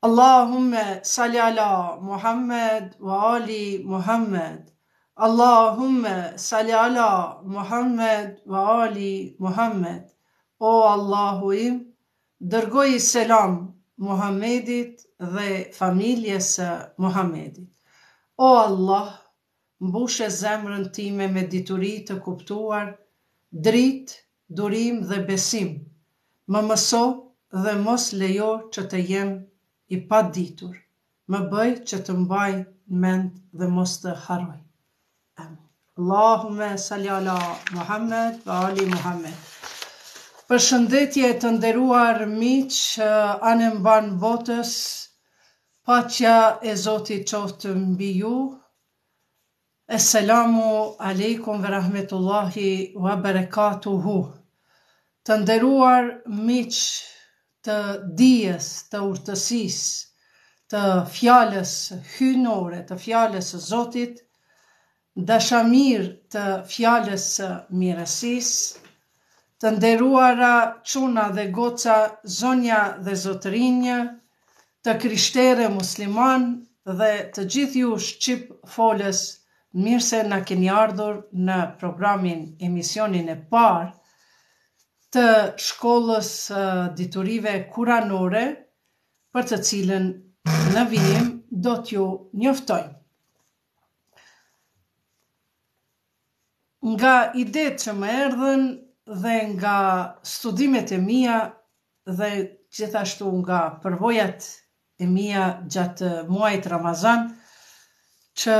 Allahumme salli ala Muhammed wa ali Muhammed. Allahumme salli ala Muhammed wa ali Muhammed. O Allahu im, dërgoj selam Muhammedit dhe familjes së Muhammedit. O Allah, mbushe zemrën time me dituri të kuptuar, dritë, durim dhe besim. Më mëso dhe mos lejo që të jem I pa ditur. Më bëj që të mbaj mend dhe mos të haroj. Allahumme salli ala Muhammed wa ali Muhammed. Përshëndetje të nderuar miq, anë mban botës, paqja e Zotit qoftë mbi ju. Esselamu alaikum ve rahmetullahi wa barakatuhu. Të nderuar miq të dijes, të urtësisë, të fjalës hyjnore, të fjalës së Zotit, dashamir të fjalës së mirësisë, të nderuara çuna dhe goca, zonja dhe zotërinjë, të krishterë musliman dhe të gjithë ju shqip folës, mirë se na keni ardhur në programin emisionin e parë të shkollës diturive kuranore, për të cilën në vijim do t'ju njoftojmë. Nga idetë që më erdhen dhe nga studimet e mia dhe gjithashtu nga përvojat e mia gjatë muajit Ramazan, që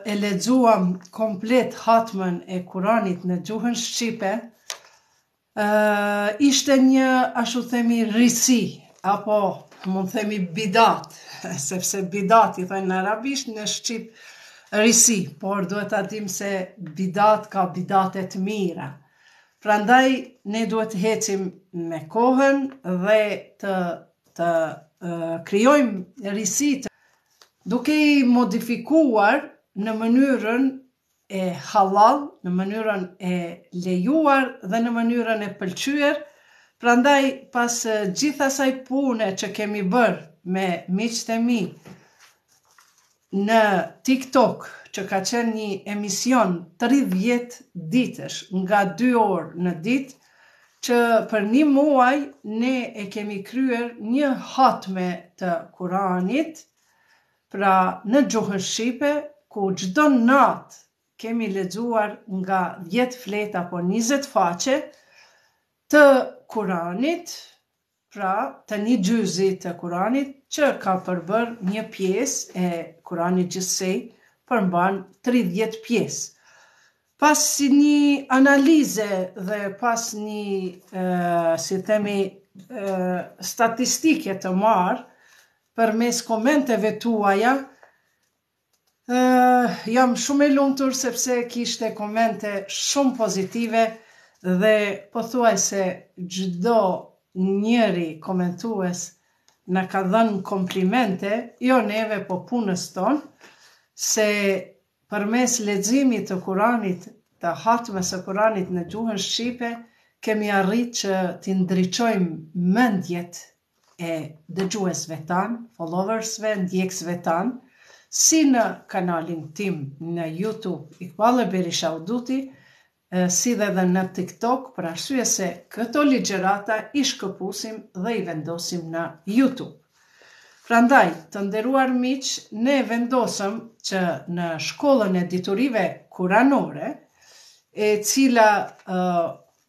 e lexuam komplet hatmën e Kuranit në gjuhën shqipe, ishte një, ashtu themi, risi, apo mund themi bidat, sepse bidat I thënë në arabisht, në shqip risi, por duhet ta dim se bidat ka bidate të mira. Prandaj ne duhet të hecim me kohën dhe të krijojmë risi duke I modifikuar në mënyrën e halal, në mënyrën e lejuar dhe në mënyrën e pëlqyer. Prandaj pas gjithë asaj pune që kemi bërë me miqtë e mi në TikTok, që ka qenë një emision 30 ditësh nga 2 orë në ditë, që për një muaj ne e kemi kryer një hatme të Kuranit, pra në gjuhën shqipe, ku çdo natë kemi lexuar nga 10 fletë apo 20 faqe të Kuranit, pra të një gjyzi të Kuranit, që ka përbër një pjesë e Kuranit gjithsej, përmban 30 pjesë. Pas një analize dhe pas një, si themi, statistike të marrë, përmes komenteve tuaja, jam shumë e lumtur sepse kishte komente shumë pozitive dhe pothuajse çdo njeri komentues na ka dhënë komplimente, jo neve po punës tonë, se përmes leximit të Kuranit, të hatmës së Kuranit në gjuhën shqipe, kemi arritë që t'i ndriçojmë mendjet e dëgjuesve tanë, followersve, ndjekësve tanë, si në kanalin tim në YouTube Iqbal Berisha Uduti, si dhe në TikTok, për arsye se këto ligjërata I shkëpusim dhe I vendosim në YouTube. Prandaj, të nderuar miq, ne vendosëm që në shkollën e diturive kuranore, e cila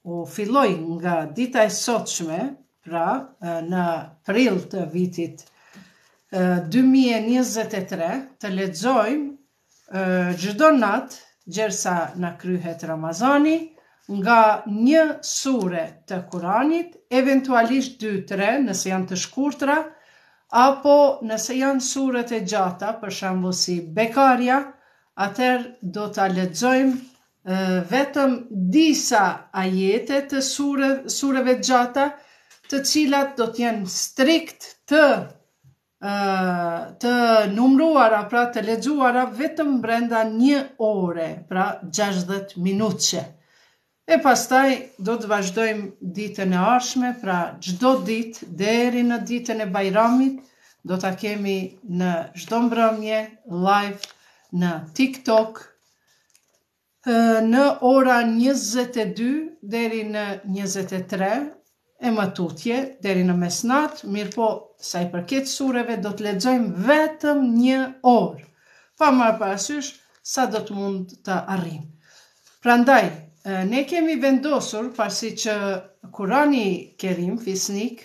u filloi nga dita e sotshme, pra në prill të vitit 2023, të lexojmë çdo natë, gjersa na kryhet Ramazani, nga një sure të Kuranit, eventualisht 2-3 nëse janë të shkurtra, apo nëse janë suret e gjata, për shembull si Bekarja, atëherë do ta lexojmë vetëm disa ajete të sureve të gjata, të cilat do të jenë strikt të numruara, pra të lexuara vetëm brenda 1 ore, pra 60 minutëshe. E pastaj do të vazhdojmë ditën e ardhshme, pra çdo ditë deri në ditën e Bajramit, do ta kemi në çdo mbrëmje live në TikTok në ora 22 deri në 23 e më tutje deri në mesnat, mirë po sa i përket sureve do të lexojmë vetëm 1 orë, pa marrë parasysh sa do të mund të arrijmë. Prandaj, ne kemi vendosur, pasi që Kurani Kerim, fisnik,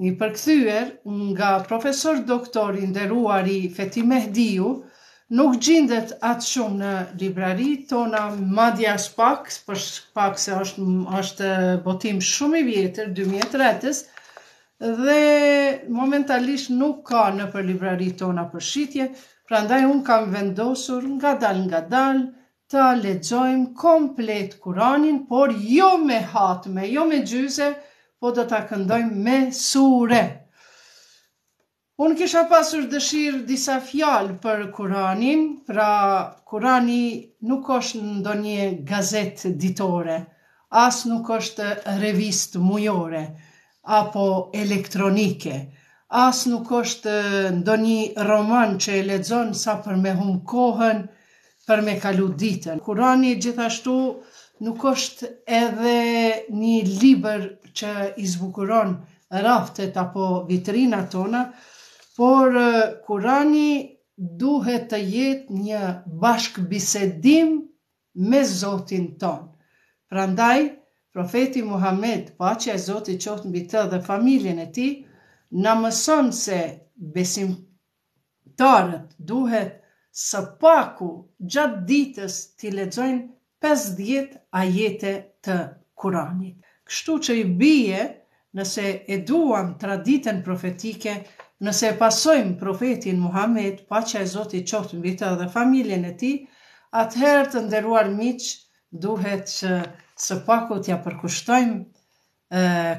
një përkthyer nga profesor doktor i nderuari Fethi Mehdiu, nuk gjendet atë shumë në librari tona, madje as pak, për shkak se është botim shumë i vjetër, 2003-s, dhe momentalisht nuk ka në për librari tona përshitje, prandaj unë kam vendosur nga dal ta lexojmë komplet Kuranin, por jo me hatme, jo me gjyze, po do ta këndojmë me sure. Unë kisha pasur dëshirë disa fjalë për Kuranin, pra Kurani nuk është ndonjë gazet ditore, as nuk është revistë mujore, apo elektronike, as nuk është ndonjë roman që e lexon sa për me humb kohën, për me kalu ditën. Kurani gjithashtu nuk është edhe një libër që i zbukuron raftet apo vitrinat tona, por Kurani duhet të jetë një bashkëbisedim me Zotin ton. Prandaj, profeti Muhammed, paqja e Zotit qoftë mbi të dhe familjen e tij, na mëson se besimtarët duhet së paku gjatë ditës t'i lexojnë 50 ajete të Kuranit. Kështu që i bie, nëse e duam traditën profetike, nëse pasojmë profetin Muhammed, paqja e Zotit qoftë mbi të dhe familjen e tij, atëherë të nderuar miq, duhet që së paku t'ja përkushtojmë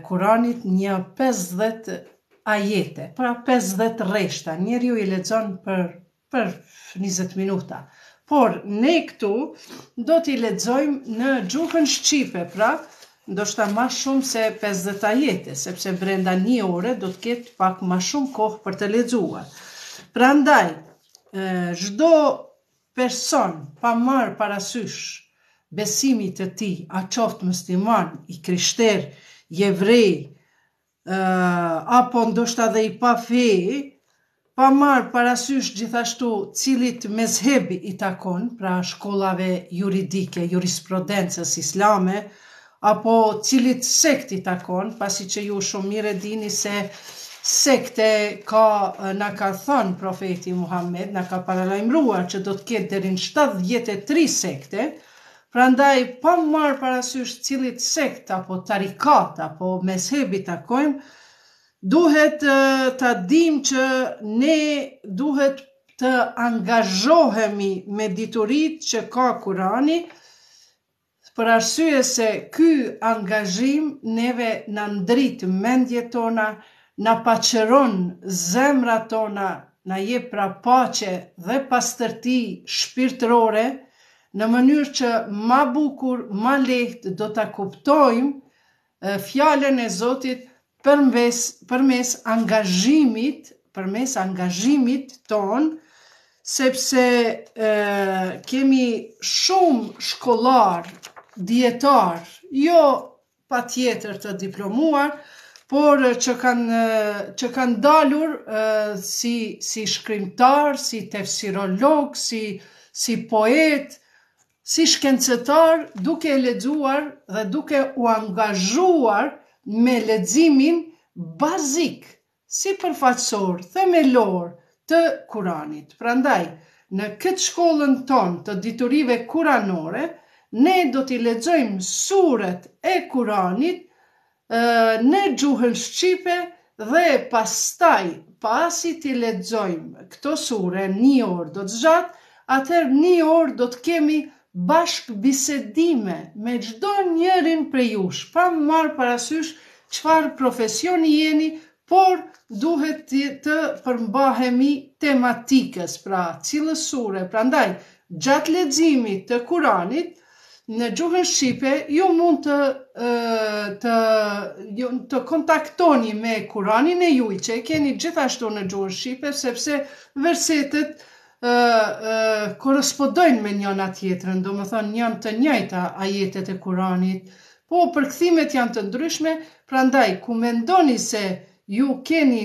Kuranit një 50 ajete, pra 50 rreshta. Njeriu i lexon për 20 minuta. Por ne këtu do t'i lexojmë në gjuhën shqipe, pra ndoshta më shumë se 50 ajete, sepse brenda 1 ore do të ketë pak më shumë kohë për të lexuar. Prandaj, çdo person pa marrë parasysh besimit të tij, a qoftë musliman, i krishter, jevrej, apo ndoshta dhe i pa fe, pa marrë parasysh gjithashtu cilit mezhebi i takon, pra shkollave juridike, jurisprudencës islame, apo cilit sekt i takon, pasi që ju shumë mire dini se sekte na ka thënë profeti Muhammed, na ka paralajmëruar që do të ketë deri në 73 sekte, prandaj pa marrë parasysh cilit sekt apo tarikat apo mezhebi takojmë, duhet të dim që ne duhet të angazhohemi me diturit që ka Kurani, për arsye se ky angazhim neve na ndrit mendjet tona, na paqëron zemrat tona, na jep pra paqe dhe pastërti shpirtërore, në mënyrë që ma bukur, ma lehtë do ta kuptojmë fjalën e Zotit përmes angazhimit ton, sepse kemi shumë shkollar, dietar, jo patjetër të diplomuar, por që kanë dalur si shkrimtar, si tefsirolog, si poet, si shkencëtar, duke lexuar dhe duke u angazhuar me leximin bazik, si përfaqësor, themelor të Kuranit. Prandaj, në këtë shkollën tonë të diturive kuranore, ne do t'i lexojmë suret e Kuranit në gjuhën shqipe dhe pastaj, pasi t'i lexojmë këto sure 1 orë do të zgjat, atëherë 1 orë do të kemi bashkë bisedime me çdo njërin prej jush, pa marrë parasysh çfarë profesioni jeni, por duhet të përmbahemi tematikës, pra cilës sure. Prandaj, gjatë leximit të Kuranit, në gjuhën shqipe ju mund të kontaktoni me Kuranin e juaj që e keni gjithashtu në gjuhën shqipe, sepse versetet korrespondojnë me njëna tjetrën, do më thonë janë të njëjta ajetet e Kuranit, po përkthimet janë të ndryshme, prandaj ku mendoni se ju keni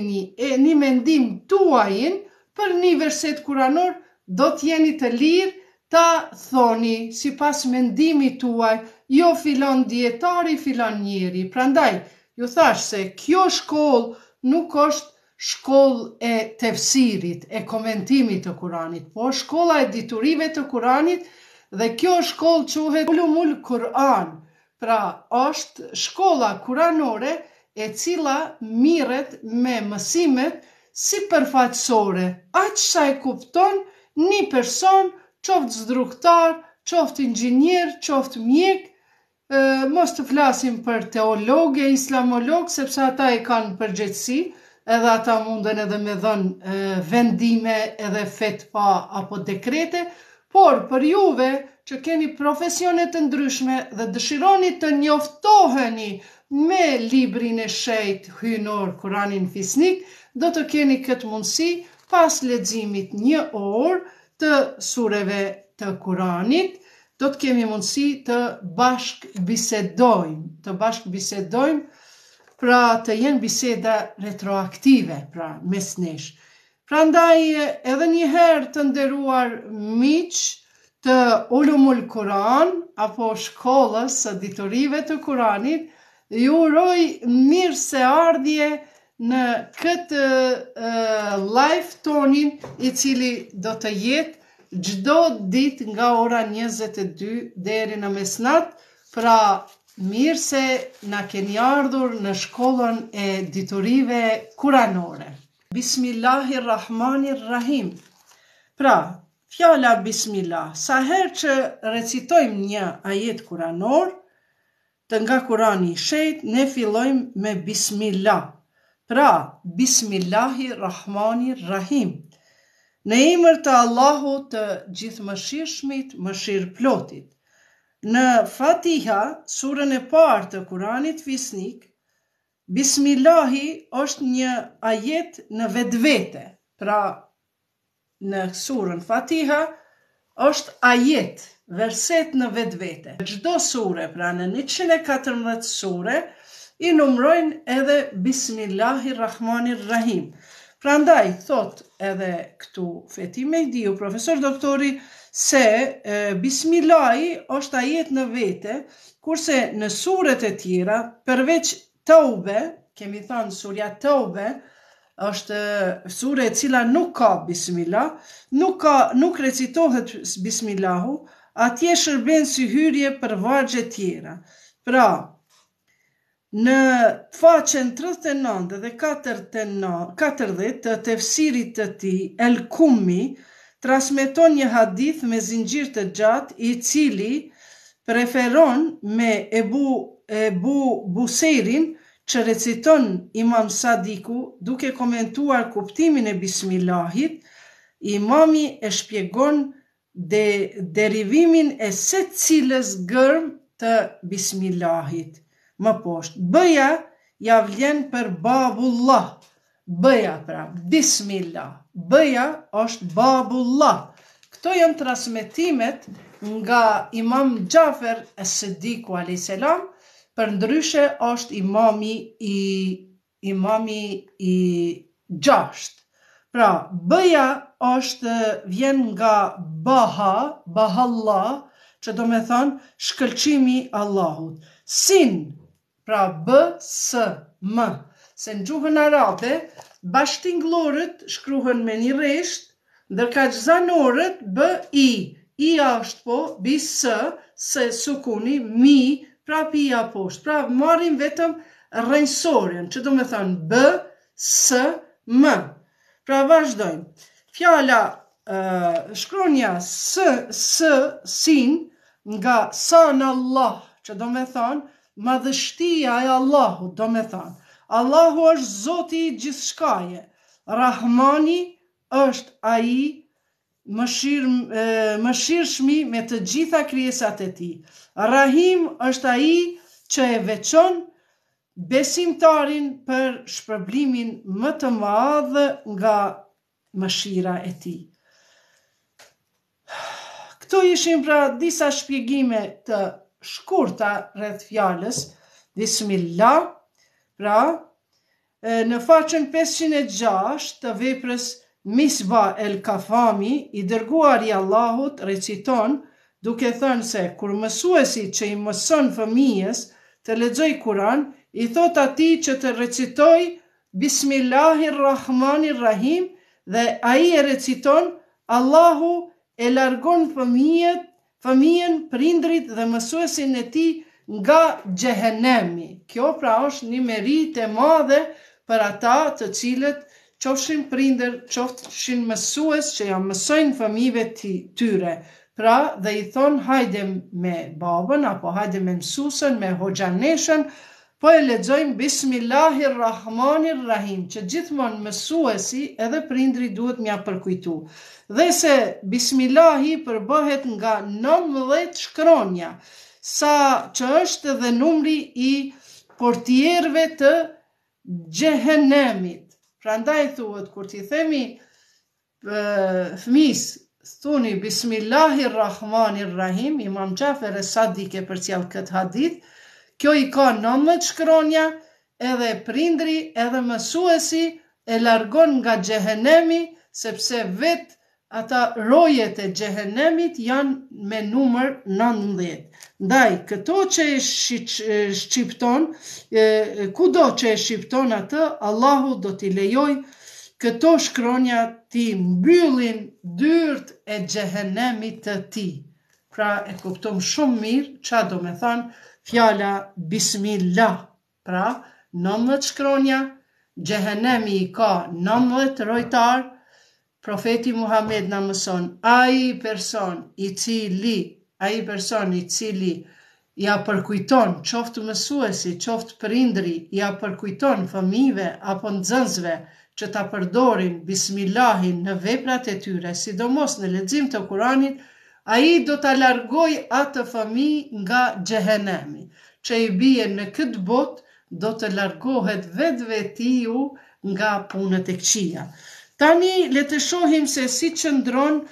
një mendim tuajin për një verset kuranor, do t'jeni të lirë ta thoni sipas mendimit tuaj, jo filon dietari, filon njeri. Prandaj, ju thash se kjo shkollë nuk është shkollë e tefsirit, e komentimit të Kuranit, po shkolla e diturive të Kuranit, dhe kjo shkollë quhet Ulumul Kur'an. Pra, është shkolla kuranore e cila mirret me mësimet sipërfaqësore, aq sa e kupton një person, qoftë zdruktar, qoftë inxhinier, qoftë mjek, mos të flasim për teologë, islamologë, sepse ata e kanë përgjegjësi, edhe ata munden edhe me dhënë vendime edhe fetva apo dekrete, por për juve që keni profesione të ndryshme dhe dëshironi të njoftoheni me librin e shejt hyjnor Kuranin fisnik, do të keni këtë mundësi pas leximit 1 orë të sureve të Kuranit, do të kemi mundësi të bashkë bisedojmë, pra të jenë biseda retroaktive, pra mes nesh. Prandaj edhe një herë të nderuar miq të Ulumul Kuran apo shkollës së diturive të Kuranit, ju uroj mirëseardhje në këtë live tonin i cili do të jetë çdo ditë nga ora 22 deri në mesnat, pra mirë se na keni ardhur në shkollën e diturive kuranore. Bismillahirrahmanirrahim. Pra, fjala Bismillah, sa herë që recitojmë një ajet kuranor, të nga Kurani i shejt, ne fillojmë me Bismillah. Pra, Bismillahirrahmanirrahim. Në emër të Allahut të gjithëmëshirshmit, mëshirëplotit. Në Fatiha, surën e parë të Kuranit fisnik, Bismillahi është një ajet në vetvete. Pra, në surën Fatiha është ajet, verset në vetvete. Çdo sure, pra në 114 sure, i numrojnë edhe Bismillahirrahmanirrahim. Prandaj thot edhe këtu Fethi Mehdiu, profesor doktori, se Bismillahi është ajet në vete, kurse në suret e tjera, përveç Taube, kemi thënë surja Taube, është sure e cila nuk ka Bismillah, nuk recitohet Bismillahu, atje shërben si hyrje për vargje tjera. Pra, në faqen 39 dhe 40 të tefsirit të tij, El Kummi, transmeton një hadith me zinxhir të gjatë, i cili preferon me Ebu Buseirin, që reciton Imam Sadiku, duke komentuar kuptimin e Bismillahit, imami e shpjegon derivimin e secilës gërm të Bismillahit. Më poshtë, B-ja ja vlen për Babullah. B-ja pra, Bismillah. B-ja është Babullah. Këto janë transmetimet nga Imam Gjafer es-Siddiku a.s. Për ndryshe është imami i 6. Pra, B-ja vjen nga Bahallah, që do me thonë shkëlqimi Allahut. Sin, pra B-S-M, se në gjuhën arabe, bashkëtingëllorët shkruhen me një rresht, ndërka gjazanorët B-I. I-a është po, B-S, se sukuni, mi, pra pia poshtë. Pra marrim vetëm rrënjësorin, që do me thonë B-S-M. Pra vazhdojmë. Fjala shkronja sin nga san Allah, që do me thonë madhështia e Allahut, do me thonë. Allahu është Zoti i gjithçkaje. Rahmani është ai mëshirshmi me të gjitha krijesat e tij. Rahim është ai që e veçon besimtarin për shpërblimin më të madh nga mëshira e tij. Këto ishin pra disa shpjegime të shkurta rreth fjalës Bismillah, pra në faqen 506 të veprës Misbah el Kafami, i dërguari i Allahut reciton duke thënë se kur mësuesi që i mëson fëmijës të lexoj Kur'an, i thot atij që të recitoj Bismillahirrahmanirrahim dhe ai e reciton, Allahu e largon fëmijën, prindrit dhe mësuesin e tij nga xhehenemi. Kjo pra është një meritë e madhe për ata të cilët qofshin prindër, qofshin mësues që ja mësojnë fëmijëve tyre. Pra dhe i thonë hajde me babën apo hajde me mësusën, me hoxhaneshën, po e lexojmë Bismillahirrahmanirrahim, që gjithmonë mësuesi edhe prindri duhet m'ja përkujtu. Dhe se Bismillahi përbëhet nga 19 shkronja, sa që është edhe numri i portierëve të xhehenemit. Prandaj thuhet kur ti themi fëmis thuni Bismillahirrahmanirrahim, Imam Xhafer es-Sadiq e përcjell këtë hadith, kjo i ka 19 shkronja, edhe prindri edhe mësuesi e largon nga xhehenemi, sepse vetë ata rojet e xhehenemit janë me numër 19. Ndaj, këto që e shqipton, kudo që e shqipton atë, Allahu do t'i lejoj këto shkronja ti mbyllin dyert e xhehenemit të ti. Pra e kuptom shumë mirë ç'a do me thonë fjala Bismillah. Pra 19 shkronja, xhehenemi i ka 19 rojtar. Profeti Muhammed na mëson, ai person i cili ja përkujton qoftë mësuesi, qoftë prindri, ja përkujton fëmijëve apo nxënësve që ta përdorin Bismillahin në veprat e tyre, sidomos në lexim të Kuranit, ai do ta largoj atë fëmijë nga xhehenemi, që i bie në këtë botë do të largohet vetvetiu nga punët e këqija. Tani le të shohim se si qëndron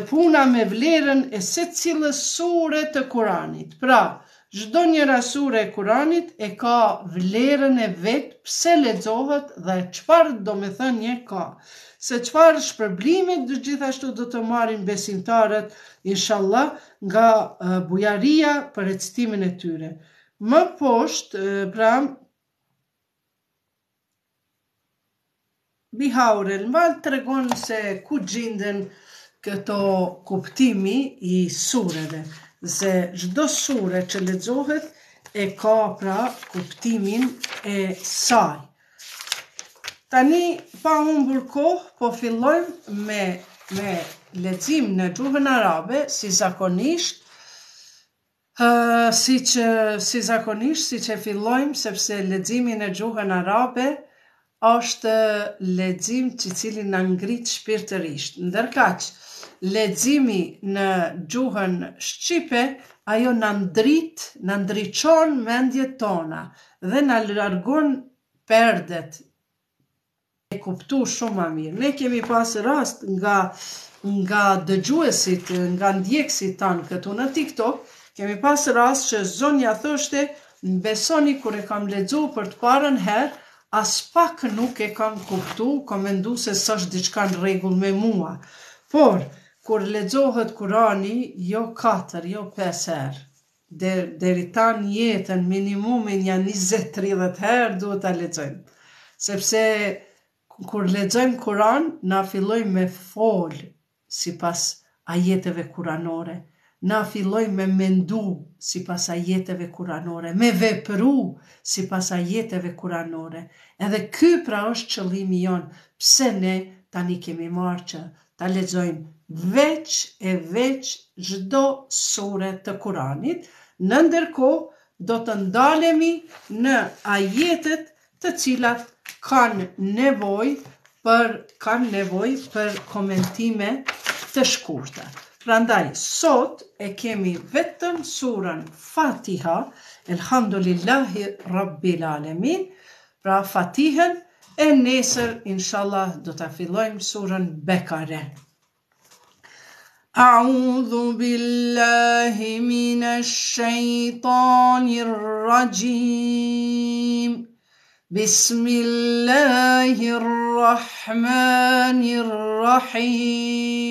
puna me vlerën e secilës sure të Kuranit. Pra, çdo njëra sure e Kuranit e ka vlerën e vet, pse lexohet dhe çfarë domethënie ka. Se çfarë shpërblime gjithashtu do të marrin besimtarët, inshallah, nga bujaria për recitimin e tyre. Më poshtë, pra, Bihaur el-Mal tregon se ku gjinden këto kuptimi i sureve. Se çdo sure që lexohet e ka pra kuptimin e saj. Tani pa humbur kohë, po fillojmë me lexim në gjuhën arabe, si zakonisht, siç e fillojmë, sepse leximi në gjuhën arabe është lexim i cili na ngrit shpirtërisht. Ndërkaq, leximi në gjuhën shqipe, ajo na ndriçon mendjet tona dhe na largon perdet e kuptu shumë më mirë. Ne kemi pas rast nga dëgjuesit, nga ndjekësit tanë këtu në TikTok, kemi pas rast që zonja thoshte, besoni kur e kam lexuar për të parën herë, as pak nuk e kam kuptu, kam mendu se s'është diçka në rregull me mua. Por, kur lexohet Kurani, jo 4, jo 5 herë, deri tanë jetën minimumin janë 20-30 herë duhet ta lexojmë. Sepse kur lexojmë Kur'an, na fillojmë me fol sipas ajeteve kuranore. Na fillojmë me mendu sipas ajeteve kuranore, me vepru sipas ajeteve kuranore. Edhe ky pra është qëllimi jon, pse ne tani kemi marrë që ta lexojmë veç çdo sure të Kuranit, në ndërkohë do të ndalemi në ajetet të cilat kanë nevojë për komentime të shkurta. Prandaj, sot e kemi vetëm surën Fatiha, Elhamdulillahi Rabbil Alamin, pra Fatihen, e nesër, inshallah, do të fillojmë surën Bekare. أعوذ بالله من الشيطان الرجيم بسم الله الرحمن الرحيم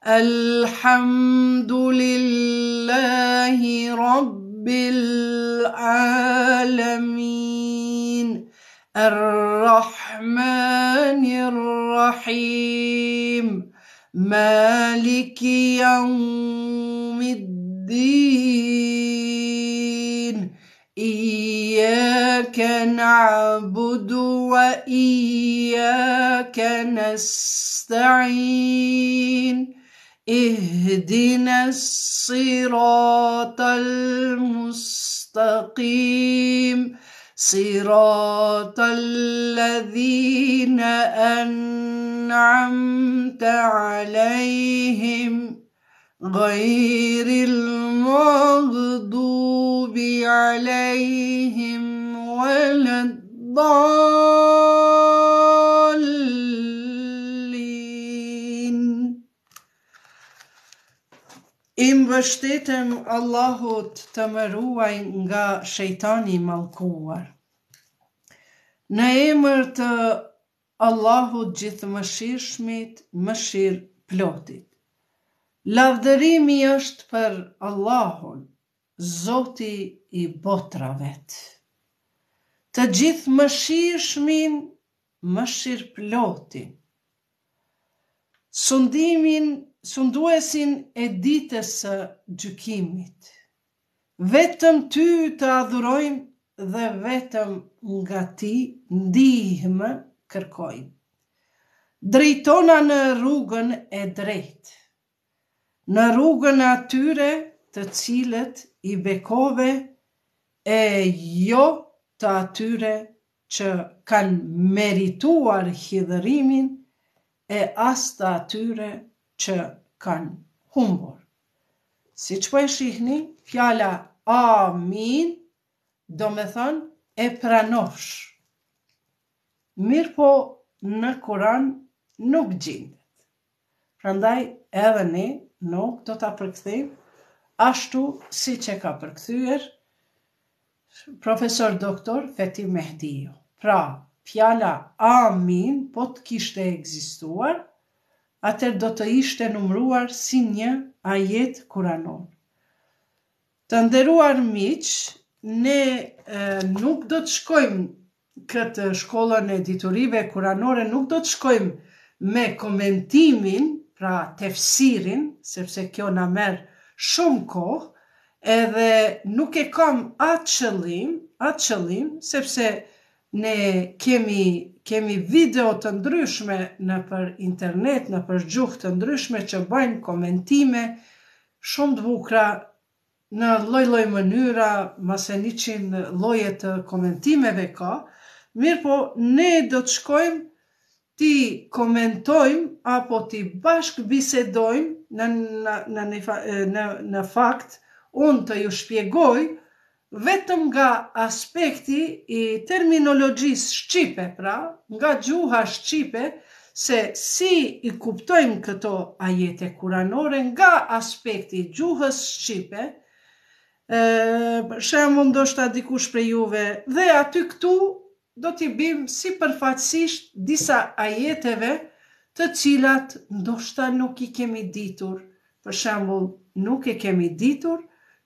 الحمد لله رب العالمين الرحمن الرحيم مالك يوم الدين إياك نعبد وإياك نستعين اهدنا الصراط المستقيم صراط الذين أنعمت عليهم غير المغضوب عليهم ولا الضالين. I mbështetem Allahut të më ruaj nga shejtani i mallkuar. Në emër të Allahut gjithëmëshirshmit, mëshirëplotit. Lavdërimi është për Allahun, Zoti i botravet. Të gjithëmëshirshmin, mëshirëplotin. Sunduesin e ditës së gjykimit. Vetëm ty të adhurojmë dhe vetëm nga ti ndihmë kërkojmë. Drejtona në rrugën e drejtë, në rrugën atyre të cilët i bekove e jo të atyre që kanë merituar hidhërimin e as të atyre që kanë humbur. Si që po e shihni, fjala amin do me thënë e pranosh. Mirë po në Kuran nuk gjendet. Prandaj edhe ne nuk do ta përkthejmë ashtu si që ka përkthyer profesor doktor Fethi Mehdiu. Pra, fjala amin po të kishte ekzistuar, atër do të ishte numruar si një ajet kuranor. Të nderuar miq, ne nuk do të shkojmë këtë shkollën e diturive kuranore, nuk do të shkojmë me komentimin, pra tefsirin, sepse kjo na merr shumë kohë, edhe nuk e kam atë qëllim, sepse ne kemi video të ndryshme në për internet, në për gjuhë të ndryshme që bëjnë komentime shumë të bukura në lloj-lloj mënyra, mase 100 lloje të komentimeve ka. Mirë po, ne do të shkojmë ti komentojmë apo ti bashkë bisedojmë në fakt, unë të ju shpjegoj vetëm nga aspekti i terminologjisë shqipe, pra, nga gjuha shqipe, se si i kuptojmë këto ajete kuranore nga aspekti i gjuhës shqipe, për shembull ndoshta dikush prej juve, dhe aty këtu do t'i bim si përfaqësisht disa ajeteve të cilat ndoshta nuk i kemi ditur. Për shembull, nuk e kemi ditur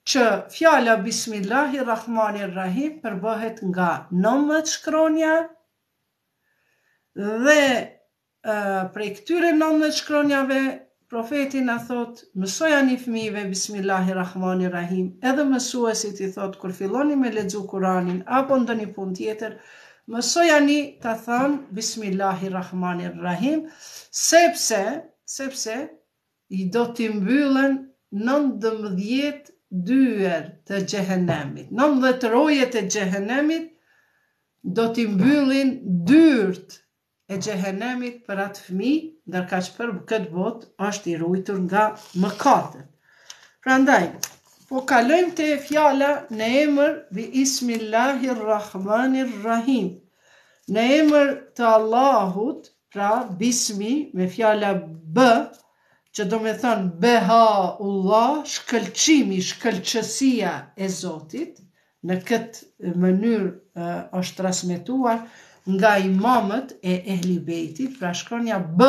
që fjala Bismillahirrahmanirrahim përbëhet nga 19 shkronja dhe prej këtyre 19 shkronjave profeti na thot, mësojani fëmijëve Bismillahirrahmanirrahim, edhe mësuesit i thot kur filloni me lexu Kuranin apo ndonjë punë tjetër, mësojani ta thënë Bismillahirrahmanirrahim, sepse i do t'i mbyllen 19 dyer të xhehenemit. 19 rojet e xhehenemit do t'i mbyllin dyert e xhehenemit për atë fëmijë, ndërka që për këtë botë është i ruajtur nga mëkatet. Prandaj, po kalojmë te fjala në emër bi Ismillahirrahmanirrahim. Në emër të Allahut, pra bismi me fjala b, që do me thënë Behaullah, shkëlqimi, shkëlqësia e Zotit, në këtë mënyrë është transmetuar nga imamët e Ehli Bejtit, pra shkronja b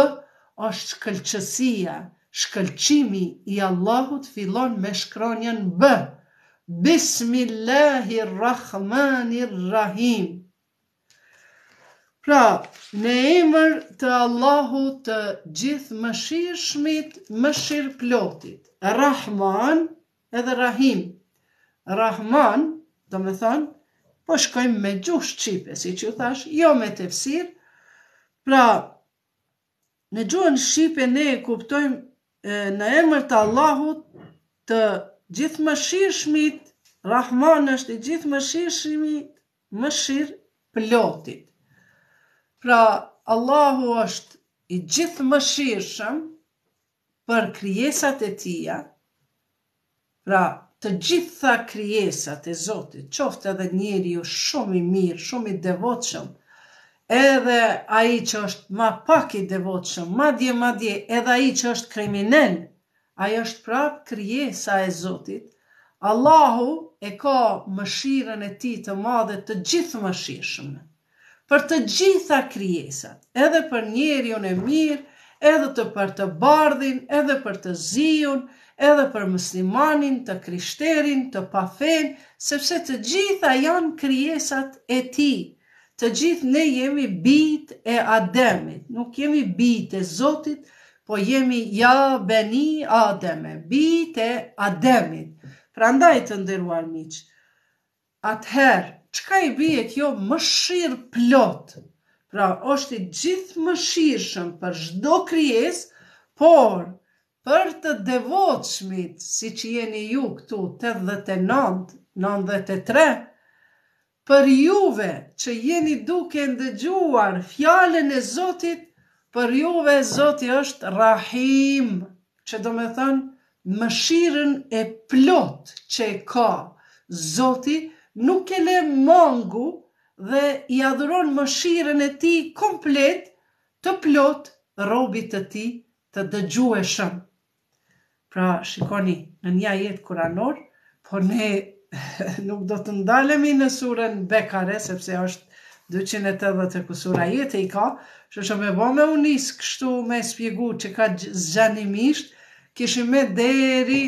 është shkëlqësia, shkëlqimi i Allahut fillon me shkronjën b. Bismillahirrahmanirrahim. Pra, në emër të Allahut të gjithë mëshirshmit, mëshirëplotit, Rahman edhe Rahim. Rahman, do me thonë, po shkojmë me gjuhë shqipe, si që thash, jo me tefsir. Pra, në gjuhën shqipe ne kuptojmë në emër të Allahut të gjithë mëshirshmit, Rahman është i gjithë mëshirshmit, mëshirëplotit. Pra, Allahu është i gjithë mëshirshëm për krijesat e tia, pra, të gjitha krijesat e Zotit, qoftë edhe njeriu shumë i mirë, shumë i devotshëm, edhe ai që është ma pak i devotshëm, madje edhe ai që është kriminal, ai është prap krijesa e Zotit. Allahu e ka mëshirën e tij të madhe të gjithë mëshirshëm për të gjitha krijesat, edhe për njeriun e mirë, edhe për të bardhin, edhe për të ziun, edhe për muslimanin, të krishterin, të pafen, sepse të gjitha janë krijesat e tij. Të gjithë ne jemi bijt e Ademit, nuk jemi bijt e Zotit, po jemi ja beni Ademe, bijt e Ademit. Prandaj të nderuar miq, atëherë, çka i bie kjo mëshirëplot? Pra, është i gjithë mëshirshëm për çdo krijesë, por për të devotshmit, si që jeni ju këtu 89, 93, për juve që jeni duke ndëgjuar fjalën e Zotit, për juve Zoti është Rahim, që do me thënë mëshirën e plot që e ka. Zoti nuk e le mangu dhe i adhuron mëshirën e tij komplet të plot robit të tij të dëgjueshëm. Pra, shikoni, në një ajet kuranor, por ne nuk do të ndalemi në surën Bekare, sepse është 280 kusur ajete i ka, që me bo me unis kështu me spjegu që ka zgjanimisht, kishim me deri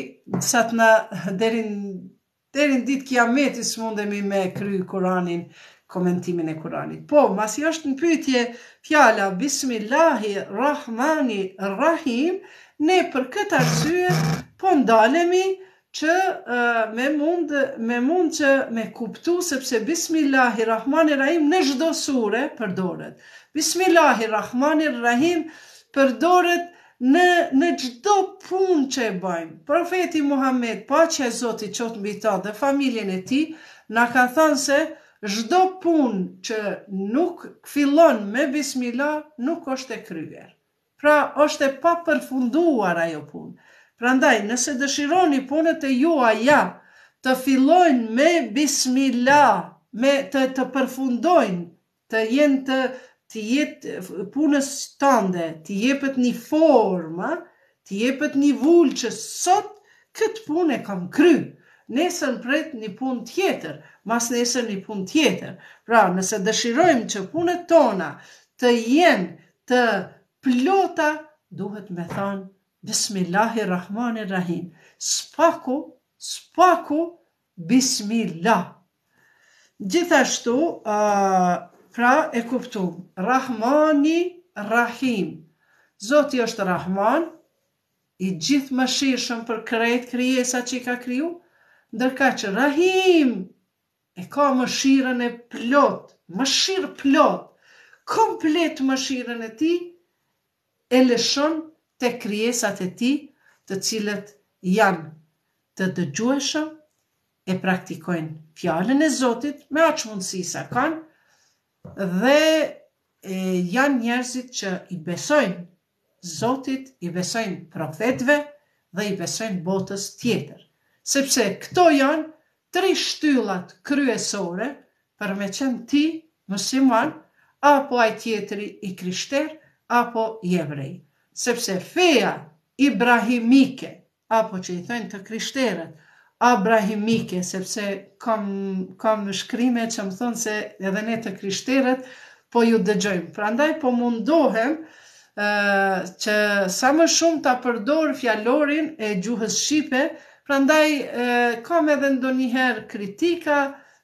në ditë kiameti s'mundemi me kry Kuranin, komentimin e Kuranit. Po, masi është në pyetje fjala Bismillahirrahmanirrahim, ne për këtë arsye po ndalemi që me mund që me kuptu, sepse Bismillahirrahmanirrahim në çdo sure përdoret. Bismillahirrahmanirrahim përdoret në çdo punë që e bëjmë. Profeti Muhammed, paqja e Zotit qoftë mbi ta dhe familjen e tij, na ka thënë se çdo punë që nuk fillon me Bismillah nuk është e kryer. Pra, është e papërfunduar ajo punë. Prandaj, nëse dëshironi punët e juaja të fillojnë me Bismillah, të përfundojnë, të jetë punës tënde, të jepet një formë, të jepet një vull që sot këtë punë e kam kry. Nesër pret një punë tjetër, mas nesër një punë tjetër. Pra, nëse dëshirojmë që punët tona të jenë të plota, duhet me thonë Bismillahirrahmanirrahim. Spaku, Bismillah. Gjithashtu, pra e kuptum, Rahmani Rahim. Zoti është Rahman, i gjithë mëshirshëm për krejt krijesa që i ka kriju, ndërka që Rahim e ka mëshirën e plot, mëshirë plot, komplet mëshirën e tij e lëshon të krijesat e tij, të cilët janë të dëgjueshëm, e praktikojnë fjalën e Zotit me aq mundësi sa kanë dhe janë njerëzit që i besojnë Zotit, i besojnë profetëve dhe i besojnë botës tjetër. Sepse këto janë 3 shtyllat kryesore për me qenë ti musliman, apo ai tjetri i krishter, apo jevrej. Sepse feja ibrahimike, apo që i thënë të krishterët, abrahimike, sepse kam shkrime që më thonë se edhe ne të krishterët po ju dëgjojmë. Prandaj po mundohem që sa më shumë ta përdor fjalorin e gjuhës shqipe, prandaj kam edhe ndonjëherë kritika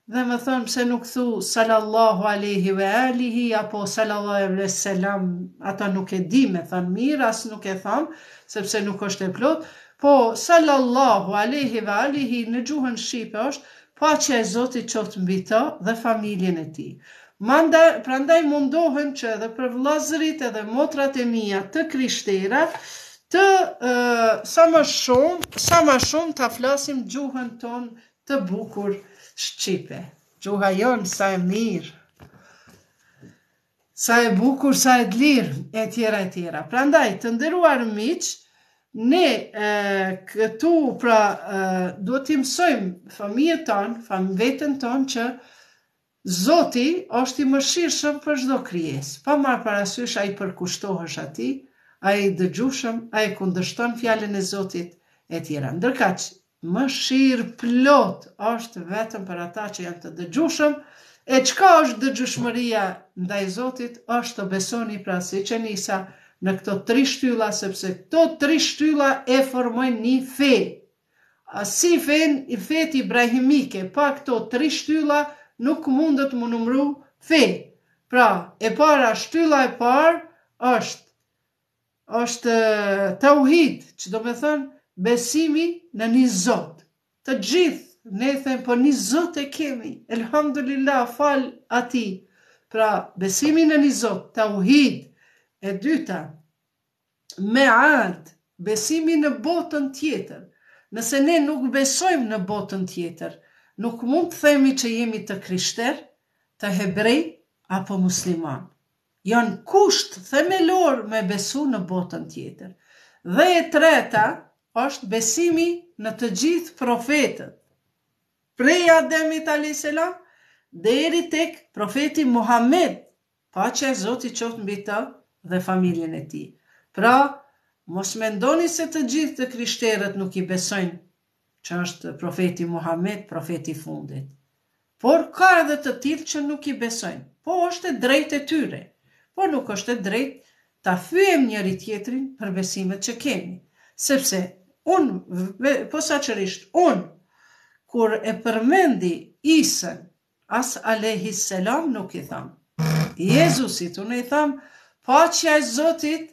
dhe më thonë pse nuk thu sallallahu alaihi ve alihi apo sallallahu alaihi selam, ata nuk e di me thënë mirë, as nuk e tham, sepse nuk është e plot, po sallallahu alaihi ve alihi në gjuhën shqipe është paqja e Zotit qoftë mbi të dhe familjen e tij. Prandaj mundohem që edhe për vllazërit edhe motrat e mia të krishtera të sa më shumë ta flasim gjuhën tonë të bukur shqipe. Gjuha jonë sa e mirë, sa e bukur, sa e lirë, e tjera. Prandaj, të nderuar miq, ne këtu duhet t'i mësojmë fëmijët tonë, veten tonë që Zoti është i mëshirshëm për çdo krijesë, pa marrë parasysh ai përkushtohesh atij, ai dëgjueshëm, ai kundërshton fjalën e Zotit e tjera. Ndërkaq, mëshirë plot është vetëm për ata që janë të dëgjueshëm, e çka është dëgjueshmëria ndaj Zotit, është të besoni pra siç e nisa në këto 3 shtylla, sepse këto 3 shtylla e formojnë një fe. Si fet ibrahimike, pa këto 3 shtylla nuk mundet më numru fe. Pra, e para, shtylla e parë është tauhid, që do me thënë besimi në një Zot. Të gjithë ne them po një Zot e kemi, elhamdulillah, fal atij. Pra, besimi në një Zot, tauhid. E dyta, mead, besimi në botën tjetër. Nëse ne nuk besojmë në botën tjetër, nuk mund të themi që jemi të krishter, të hebrej apo musliman. Janë kusht themelor me besu në botën tjetër. Dhe e treta është besimi në të gjithë profetët. Prej Ademit a.s. deri tek profeti Muhammed, paqja e Zotit qoftë mbi të dhe familjen e tij. Pra, mos mendoni se të gjithë të krishterët nuk i besojnë që është profeti Muhammed, profeti i fundit. Por ka edhe të tillë që nuk i besojnë. Po është e drejtë e tyre. Po nuk është e drejtë ta fyem njëri tjetrin për besimet që kemi. Sepse posaçërisht kur e përmendi Isën, as alayhis salam nuk i tham. Jezusit unë i tham paqja e Zotit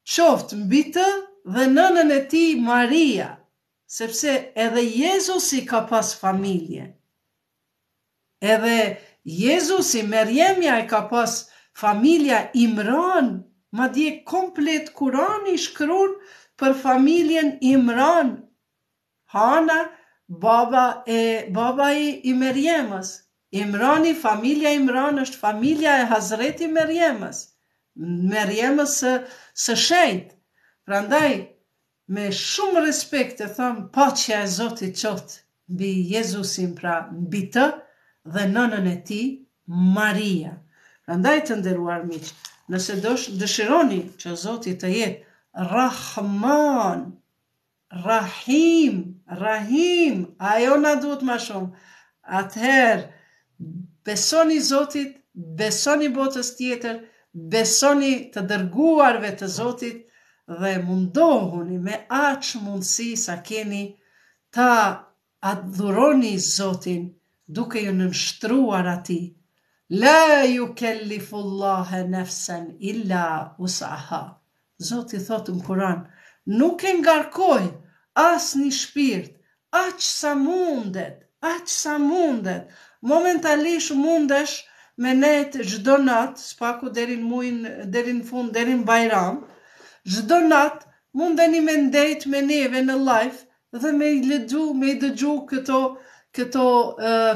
qoftë mbi të dhe nënën e tij Maria, sepse edhe Jezusi ka pas familje. Edhe Jezusi, Merjemja e ka pas familja Imran, madje komplet Kurani shkruan për familjen Imran. Hana, baba i Merjemës. Imrani, familja Imran është familja e Hazreti Merjemës. Merjemës së shenjtë. Prandaj, me shumë respekt e thëmë paqja e Zotit qoftë mbi Jezusin, pra mbi të dhe nënën e tij Maria. Prandaj të nderuar miq, nëse dëshironi që Zoti të jetë Rahman, Rahim, ajo na duhet më shumë. Atëherë besoni Zotit, besoni botës tjetër, besoni të dërguarve të Zotit dhe mundohuni me aq mundësi sa keni ta adhuroni Zotin duke ju nënshtruar atij. La yukellifullaha nafsan illa wus'aha. Zoti thotë në Kur'an, nuk e ngarkoj asnjë shpirt aq sa mundet. Momentalisht mundesh me net çdo natë, spaku deri në fund, deri në Bajram. Çdo natë mundeni me ndejt me neve në live dhe me i dëgju këto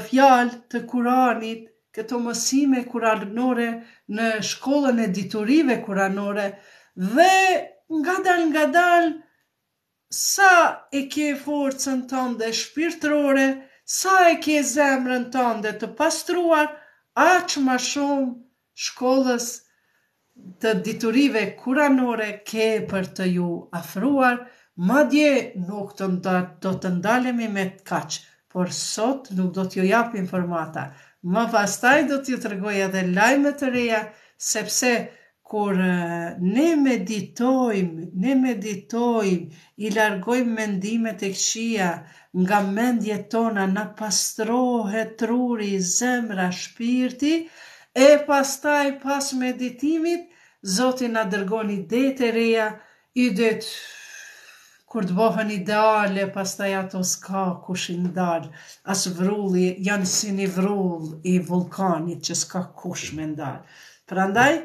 fjalë të Kuranit, këto mësime kuranore në shkollën e diturive kuranore dhe nga dal sa e ke forcën tënde shpirtërore, sa e ke zemrën tënde të pastruar, aq më shumë shkollës të diturive kuranore ke për të ju afruar, madje nuk do të ndalemi me kaq, por sot nuk do t'ju jap informata. Më pastaj do t'ju tregoj edhe lajme të reja, sepse kur ne meditojmë, i largojmë mendimet e këqija, nga mendjet tona na pastrohet truri, zemra, shpirti, e pastaj pas meditimit, Zoti na dërgon ide të reja, idet kur të bëhen ideale, pastaj ato s'ka kush i ndal, as vrulli, janë si një vrull i vulkanit që s'ka kush me ndal. Prandaj,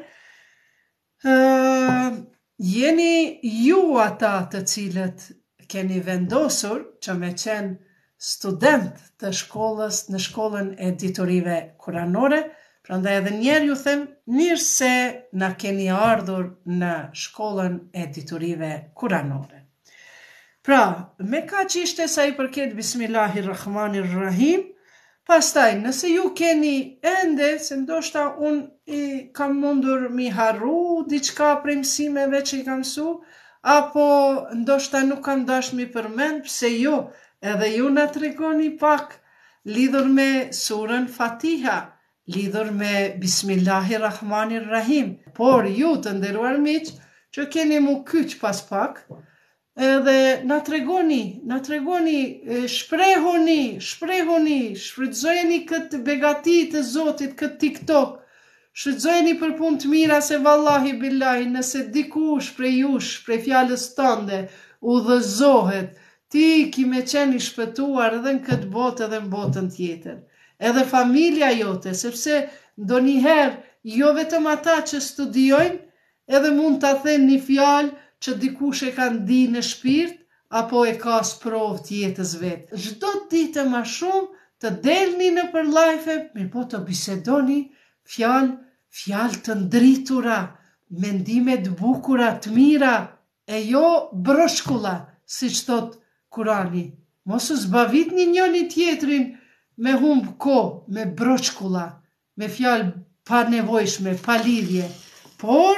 jeni ju ata të cilët keni vendosur që me qenë student të shkollës në shkollën e diturive kuranore, prandaj edhe njerë ju them, mirë se na keni ardhur në shkollën e diturive kuranore. Pra, me kaq ishte sa i përket Bismillahirrahmanirrahim, pastaj, nëse ju keni ende, se ndoshta unë kam mundur mi harru diçka prej mësimeve që i kam mësu, apo ndoshta nuk kam dash mi përmend, pse jo, edhe ju na tregoni pak lidhur me surën Fatiha, lidhur me Bismillahirrahmanirrahim. Por ju të nderuar miq, që keni mu kyç pas pak, edhe na tregoni, shprehuni, shfrytëzojeni këtë begati të Zotit, këtë TikTok, shfrytëzojeni për punë të mira, se vallahi billahi, nëse dikush prej jush, prej fjalës tënde, udhëzohet, ti ki me qenë i shpëtuar edhe në këtë botë edhe në botën tjetër. Edhe familja jote, sepse ndonjëherë jo vetëm ata që studiojnë, edhe mund ta thënë një fjalë që dikush e ka ndi në shpirt, apo e ka sprovë të jetës vetë. Çdo ditë më shumë të delni në për live, mirë po të bisedoni fjalë të ndritura, mendime të bukura, të mira, e jo broshkulla, siç thot Kurani. Mos u zbavitni njëri tjetrin me humb kohë, me broshkulla, me fjalë pa nevojshme, pa lidhje, por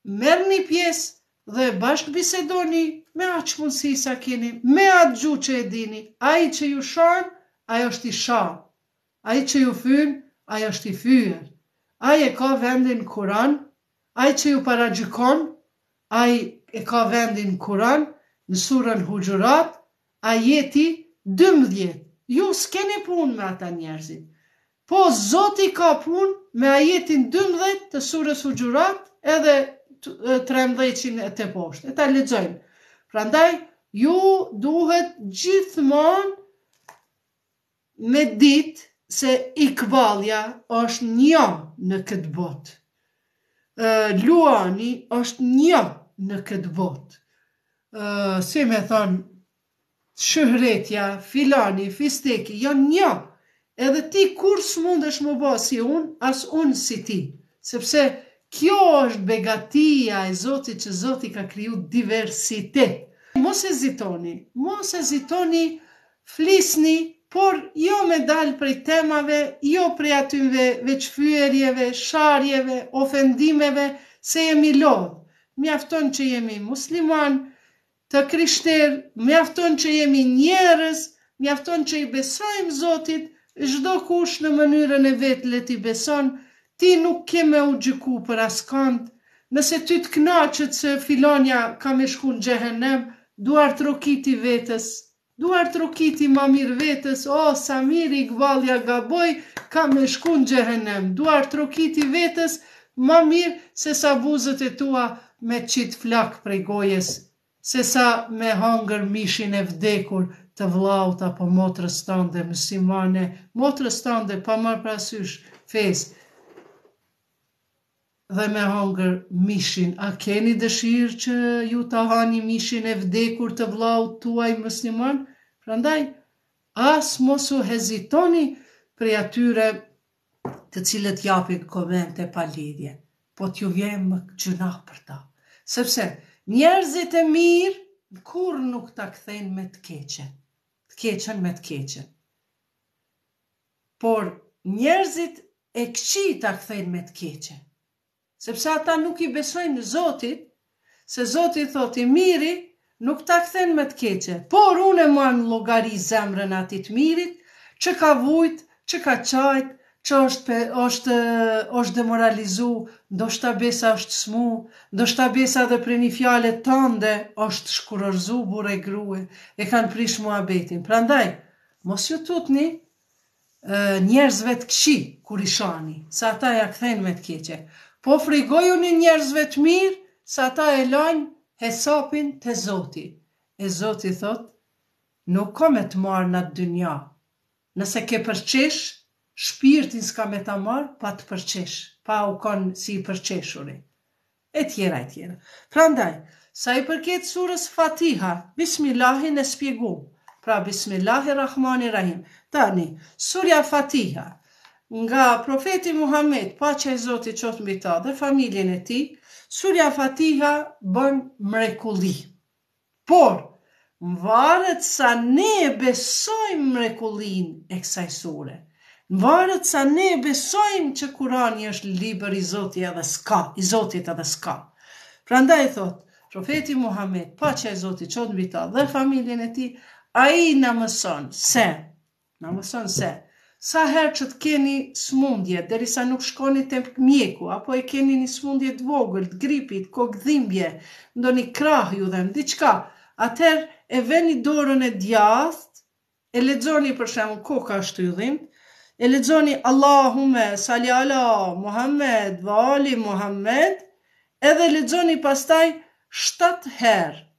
merrni pjesë dhe bashkë bisedoni me aq mundësi sa keni, me atë gjuhë që e dini. Ai që ju shon, ai është i shah. Ai që ju fyn, ai është i fyer. Ai e ka vendin Kur'an, ai që ju paragjykon, ai e ka vendin Kur'an, në surën Huxhurat, ajeti 12. Ju s'keni punë me ata njerëzit. Po Zoti ka punë me ajetin 12 të surës Huxhurat, edhe 13 e të poshtë. E ta lexojmë. Prandaj, ju duhet gjithmonë me ditë se ikbalja është një në këtë botë. Luani është një në këtë botë. Si me thonë, shëhretja, filani, fisteki, janë një. Edhe ti kur s'mundesh më bë si unë, as unë si ti. Sepse kjo është begatia e Zotit, që Zoti ka kriju diversitet. Mos hezitoni, flisni, por jo me dalë prej temave, jo prej atyve veçfyerjeve, sharjeve, ofendimeve, se jemi lodhë. Mjafton që jemi musliman, të krishterë, mjafton që jemi njerëz, mjafton që i besojmë Zotit, çdo kush në mënyrën e vetë le t'i beson, ti nuk ke me u gjyku për askand. Nëse ty të kënaqet se filonja ka me shku në xhehenem, duar trokiti vetës, duar trokiti ma mirë vetës, o, sa mirë i gvalja gaboj, ka me shku në xhehenem, duar trokiti vetës, ma mirë se sa buzët e tua me qit flak prej gojes, se sa me hangër mishin e vdekur të vllaut apo motrës tënde muslimane, motrës tënde pa marrë parasysh fesë, dhe me hangër mishin. A keni dëshirë që ju ta hani mishin e vdekur të vllaut tuaj musliman? Prandaj, as mos u hezitoni prej atyre të cilët japin komente pa lidhje, po t'ju vjen më gjuna për ta. Sepse njerëzit e mirë kur nuk ta kthejnë me t'keqen me t'keqen. Por njerëzit e këqij ta kthejnë me t'keqen. Sepse ata nuk i besojnë Zotit, se Zoti thot i miri nuk ta kthen me t'keqe, por unë e marr në llogari zemrën atit mirit, që ka vujt, që ka qajt, që është demoralizu, ndoshta besa është smu, ndoshta besa dhe për një fjale tënde është shkurorzu burë e grue, e kanë prish muhabetin. Prandaj, mos ju tutni njerëzve të këqij kur i shani, sa ata ja kthejnë me t'keqe. Po frigojuni njerëzve të mirë, sa ata e lajnë hesapin të Zoti. E Zoti thot, nuk ka me të marrë në dynja. Nëse ke përqesh, shpirtin s'ka me ta marrë, pa të përqesh, pa u konë si i përqeshuri. E tjera. Prandaj, sa i përket surës Fatiha, Bismillahin e spjegum. Pra, Bismillahirrahmanirrahim. Tani, surja Fatiha, nga profeti Muhammed, paqja e Zotit qoftë mbi ta dhe familjen e tij, surja Fatiha bën mrekulli. Por, varet sa ne besojmë mrekullin e kësaj sure. Varet sa ne besojmë që Kurani është libër i Zotit edhe s'ka. Prandaj thot, profeti Muhammed, paqja e Zotit qoftë mbi ta dhe familjen e tij, ai na mëson se sa herë që të keni smundje, derisa nuk shkoni te mjeku, apo e keni një smundje të vogël, të gripit, kokëdhimbje, ndonjë krah ju dhem, diçka, atëherë e veni dorën e djathtë, e lexoni për shembull koka ashtu ju dhimbë, e lexoni Allahumme salli ala Muhammed wa ali Muhammed, edhe lexoni pastaj 7 herë.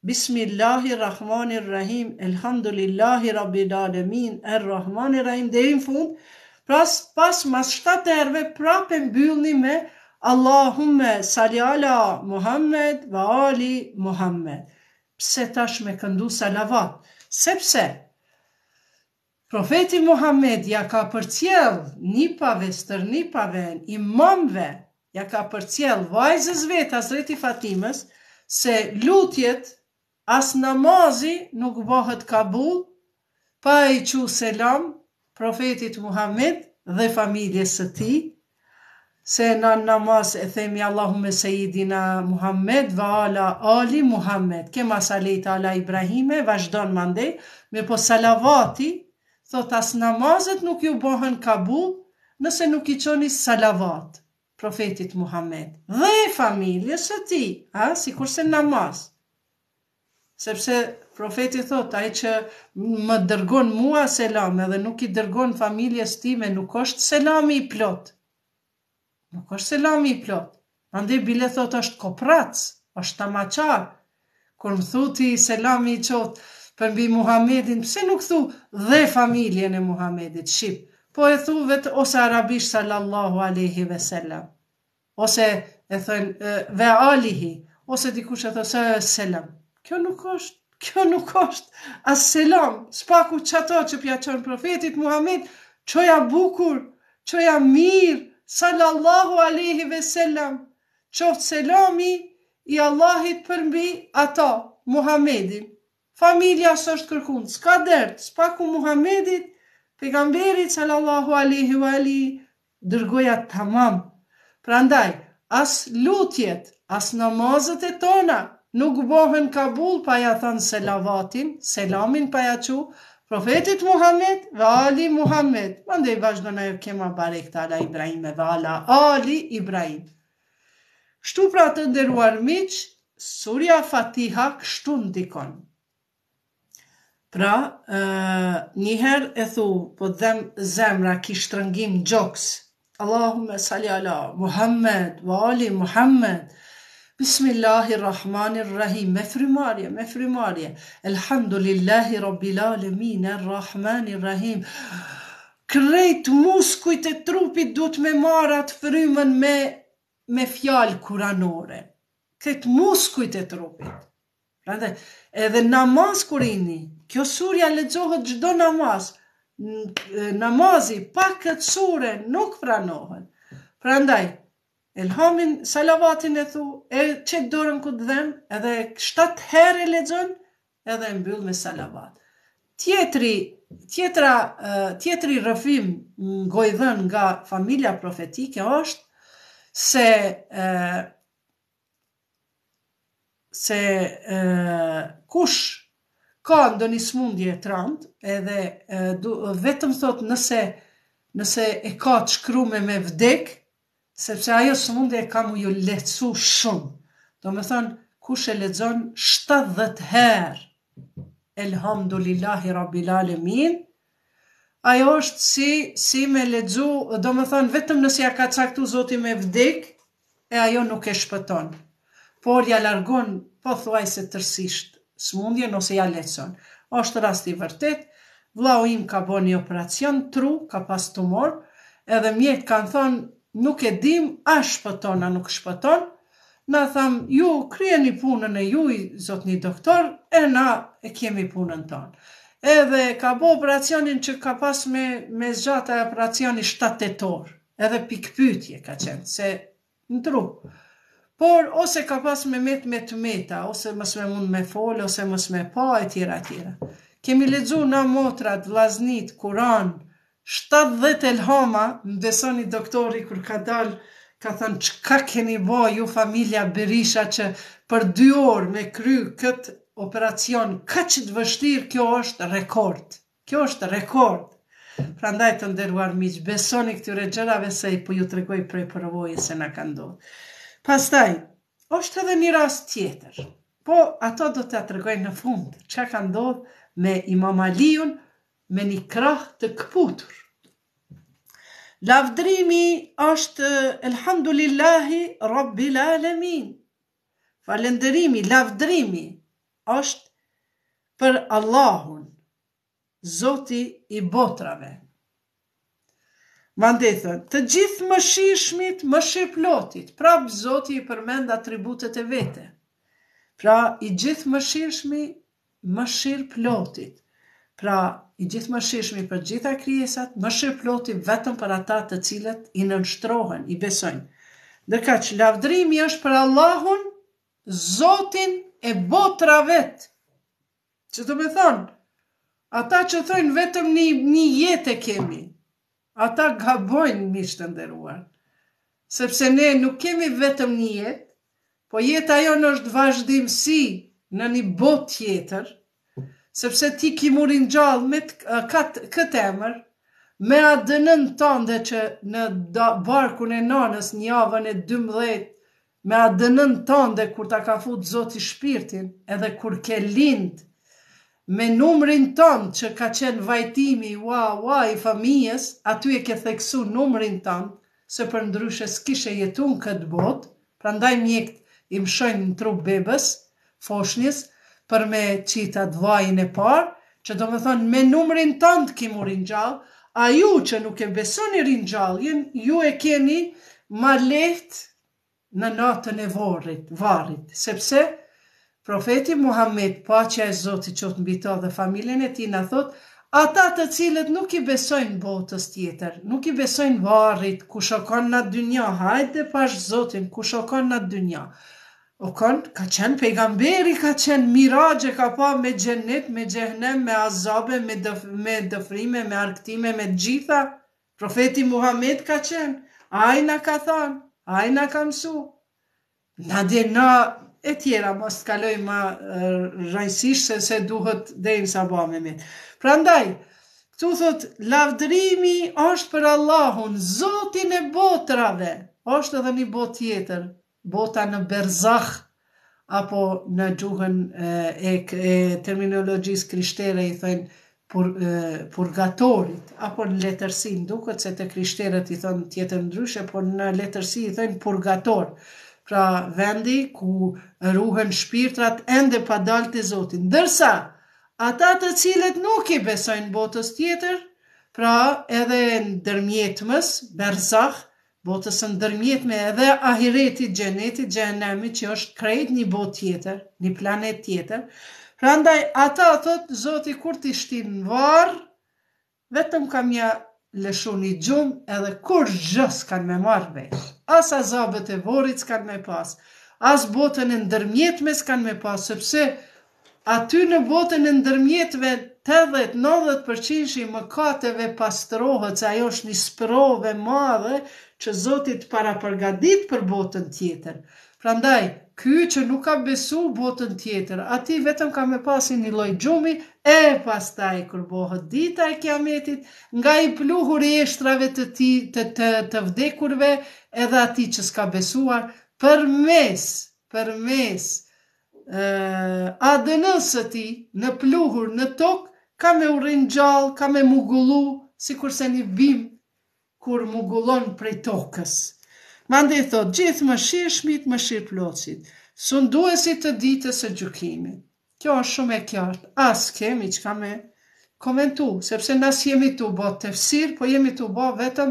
Bismillahirrahmanirrahim, elhamdulillahi rabbil alamin, errahmanirrahim, deri në fund. Pas mas 7 herëve prapë mbyllni me Allahumme salli ala Muhammed wa ali Muhammed. Pse tash me këndu salavat? Sepse profeti Muhammed ja ka përcjell nipave, stërnipave, imamve, ja ka përcjell vajzës vet Hazreti Fatimës, se lutjet as namazi nuk bëhet kabul pa i qu selam profetit Muhammed dhe familjes së tij, se në namaz e themi Allahumme sejidina Muhammed va ala ali Muhammed, kema salejta ala Ibrahime, vazhdon mandej, me po salavati, thot as namazet nuk ju bëhen kabul nëse nuk i qoni salavat profetit Muhammed dhe familjes së tij, si kurse namaz. Sepse profeti thot, ai që më dërgon mua selam edhe nuk i dërgon familjes time, nuk është selami i plot. Nuk është selami i plot. Andaj bile thot është koprac, është tamaqar. Kur më thuti selami i qot për mbi Muhammedin, pse nuk thu dhe familjen e Muhammedit, shqip, po e thu vetë ose arabisht sallallahu alaihi ve sellem, ose e thënë ve alihi, ose dikush e thë selam. Kjo nuk është as selam, s'paku qëto që pja qënë profetit Muhammed, qoja bukur, qoja mirë, sallallahu alaihi ve sellem, qoftë selami i Allahit përmbi ata, Muhammedin. Familja së është kërkun, s'ka dert, s'paku Muhammedit, pejgamberit sallallahu alaihi ve ali, dërgoja tamam. Prandaj, as lutjet, as namazet e tona, nuk bohen kabul pa ja thënë selavatin, selamin pa ja qu, profetit Muhammed ve ali Muhammed. Mandej vazhdon ajo kema barekta ala Ibrahim ve ala ali Ibrahim. Kështu pra të nderuar miq, surja Fatiha kështu ndikon. Pra, njëherë e thu, po dhem zemra ki shtrëngim gjoks, Allahumme salli ala Muhammed ve ali Muhammed, Bismillahirrahmanirrahim, me frymarje. Elhamdulillahi rabbil alamin, errahmanirrahim. Krejt muskujt e trupit duhet me marat frymën me fjalë kuranore. Krejt muskujt e trupit. Edhe namaz kur ini, kjo surja lexohet çdo namaz. namazi pa këtë sure nuk pranohen. Prandaj, elhamin, salavatin e thu, e qëtë dorën ku të dhem, edhe 7 herë e lexon, edhe e mbyll me salavat. Tjetri rrëfim ngojdhën nga familja profetike është se kush ka ndonjë smundje të rëndë, edhe vetëm thot nëse e ka të shkrume me vdek, sepse ajo smundje ka mu ju lehtësu shumë. Do me thonë, kush e lexon 70 herë Elhamdulillahi Rabbil Alamin, ajo është si me lexu, do me thonë, vetëm nëse ja ka caktu Zoti me vdek, e ajo nuk e shpëton. Por ja largon pothuajse tërësisht smundjen ose ja lehtëson. Është rasti vërtet, vllau im ka bërë një operacion tru, ka pas tumor, edhe mjekët kanë thonë, nuk e dim, a shpëton, a nuk shpëton. Na tham, ju kryeni punën e juj, zotni doktor, e na e kemi punën tonë. Edhe ka bo operacionin që ka pas me zgjata e operacioni 7 tetor, edhe pikpytje ka qenë, se në tru. Por, ose ka pas me meta, ose mës me mund me folë, ose mës me pa, e tjera. Kemi lexu na motrat, vllaznit, Kur'an, 70 elhama, më besoni doktori kur ka dalë, ka thënë, çka keni bo ju familja Berisha që për 2 orë me kry këtë operacion, kaq të vështirë, kjo është rekord. Kjo është rekord. Prandaj të nderuar miq, besoni këtyre gjërave se po ju tregoj prej përvojës se na ka ndodhur. Pastaj, është edhe një rast tjetër. Po, ato do t'ja tregoj në fund, çka ka ndodhur me Imam Aliun me një krah të kputur. Lavdrimi është Elhamdulillahi Rabbil Alamin. Falenderimi, lavdrimi është për Allahun, Zoti i botrave. Mandej thënë, të gjithë mëshirshmit, mëshirplotit, prap Zoti i përmend atributet e vete. Pra i gjithë mëshirshmi, mëshirplotit. Pra i gjithë mëshirshmi për gjitha krijesat, mëshirploti vetëm për ata të cilët i nënshtrohen, i besojnë. Ndërkaq lavdrimi është për Allahun, Zotin e botravet. Që të me thonë, ata që thojnë vetëm një jetë kemi, ata gabojnë, miq të nderuar. Sepse ne nuk kemi vetëm një jetë, po jeta jonë është vazhdimsi në një botë tjetër, sepse ti ki murin gjallë me këtë emër, me ADN-n tënde që në barkun e nanës një javën e 12, me ADN-n tënde kur ta ka fut Zoti shpirtin, edhe kur ke lind, me numrin tënd që ka qenë vajtimi i familjes, aty e ke theksu numrin tënd, se për ndryshe s'kishe jetu në këtë botë, prandaj mjekët i mshojnë në trup bebës, foshnjës, për me qitat vajin e parë, që do me thonë me numrin tënd ki mu rinjallë, a ju që nuk e besoni rinjalljen, ju e keni ma lehtë në natën e varrit, sepse profeti Muhammed, paqja e Zotit qoftë mbi to dhe familjen e tij, na thot, ata të cilët nuk i besojnë botës tjetër, nuk i besojnë varrit, ku shokon në dynja, hajde pash Zotin, ku shokon në dynja. Ka qenë pejgamberi, ka qenë miragje, ka pa me xhenet, me xhehenem, me azabe, me dëfrime, me argëtime, me gjitha. Profeti Muhammed ka qenë, ai na ka thënë, ai na ka mësu. Na e tjera, mos të kaloj ma rajsisht, se duhet deri sa bëme me. Prandaj, këtu thot, lavdrimi është për Allahun, Zotin e botrave, është edhe një botë tjetër. Bota në berzakh, apo në gjuhën e terminologjisë krishtere i thënë purgatorit, apo në letërsi, duket se të krishterët i thënë tjetër ndryshe, por në letërsi i thënë purgator. Pra vendi ku ruhen shpirtrat ende pa dalë të Zotin. Ndërsa, ata të cilët nuk i besojnë botës tjetër, pra edhe në dërmjetmës, berzakh, botës në dërmjetme edhe ahiretit, xhenetit, xhehenemi, që është krejt një botë tjetër, një planet tjetër. Prandaj ata thot Zoti kur t'i shtin në varr, vetëm kam ja lëshu një gjumë edhe kur gjë s'kan me marrë vesh. As azabet e vorit s'kan me pas, as botën e ndërmjetme s'kan me pas, sepse aty në botën e ndërmjetme 80-90% i mëkateve pastrohet, se ajo është një sprove madhe që Zoti të parapërgadit për botën tjetër. Prandaj, ky që nuk ka besu botën tjetër, ati vetëm ka me pasi një lloj gjumi, e pastaj kur bëhet dita e Kiametit, nga i pluhur i eshtrave të vdekurve, edhe ati që s'ka besuar, përmes ADN-s së tij në pluhur në tokë, ka me urrin gjallë, ka me mugullu, si kurse një bim kur mugullon prej tokës. Mandej thot, gjithë mëshirshmit, mëshirë plotësit, sunduesit të ditës së gjykimit. Kjo është shumë e qartë, as kemi çka me komentu, sepse nas jemi tu bë tefsir, po jemi tu bë vetëm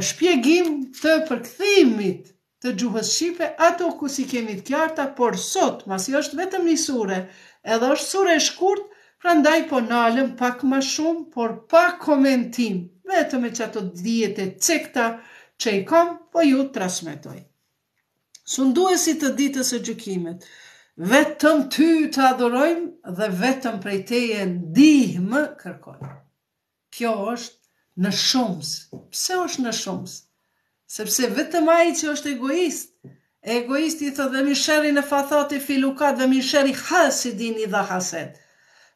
shpjegim të përkthimit të gjuhës shqipe, ato ku si kemi të qarta, por sot, masi është vetëm një sure, edhe është sure e shkurt, prandaj po nalëm pak më shumë, por pa komentim, vetëm e që ato dijet e cekta që i kam, po ju transmetoj. Sunduesit të ditës së gjykimit, vetëm ty të adhurojmë dhe vetëm prej teje ndihmë kërkojmë. Kjo është në shumës. Pse është në shumës? Sepse vetëm ai që është egoist i thot dhe min sherri në fathati filukat dhe min sherri hasidin i dha hased.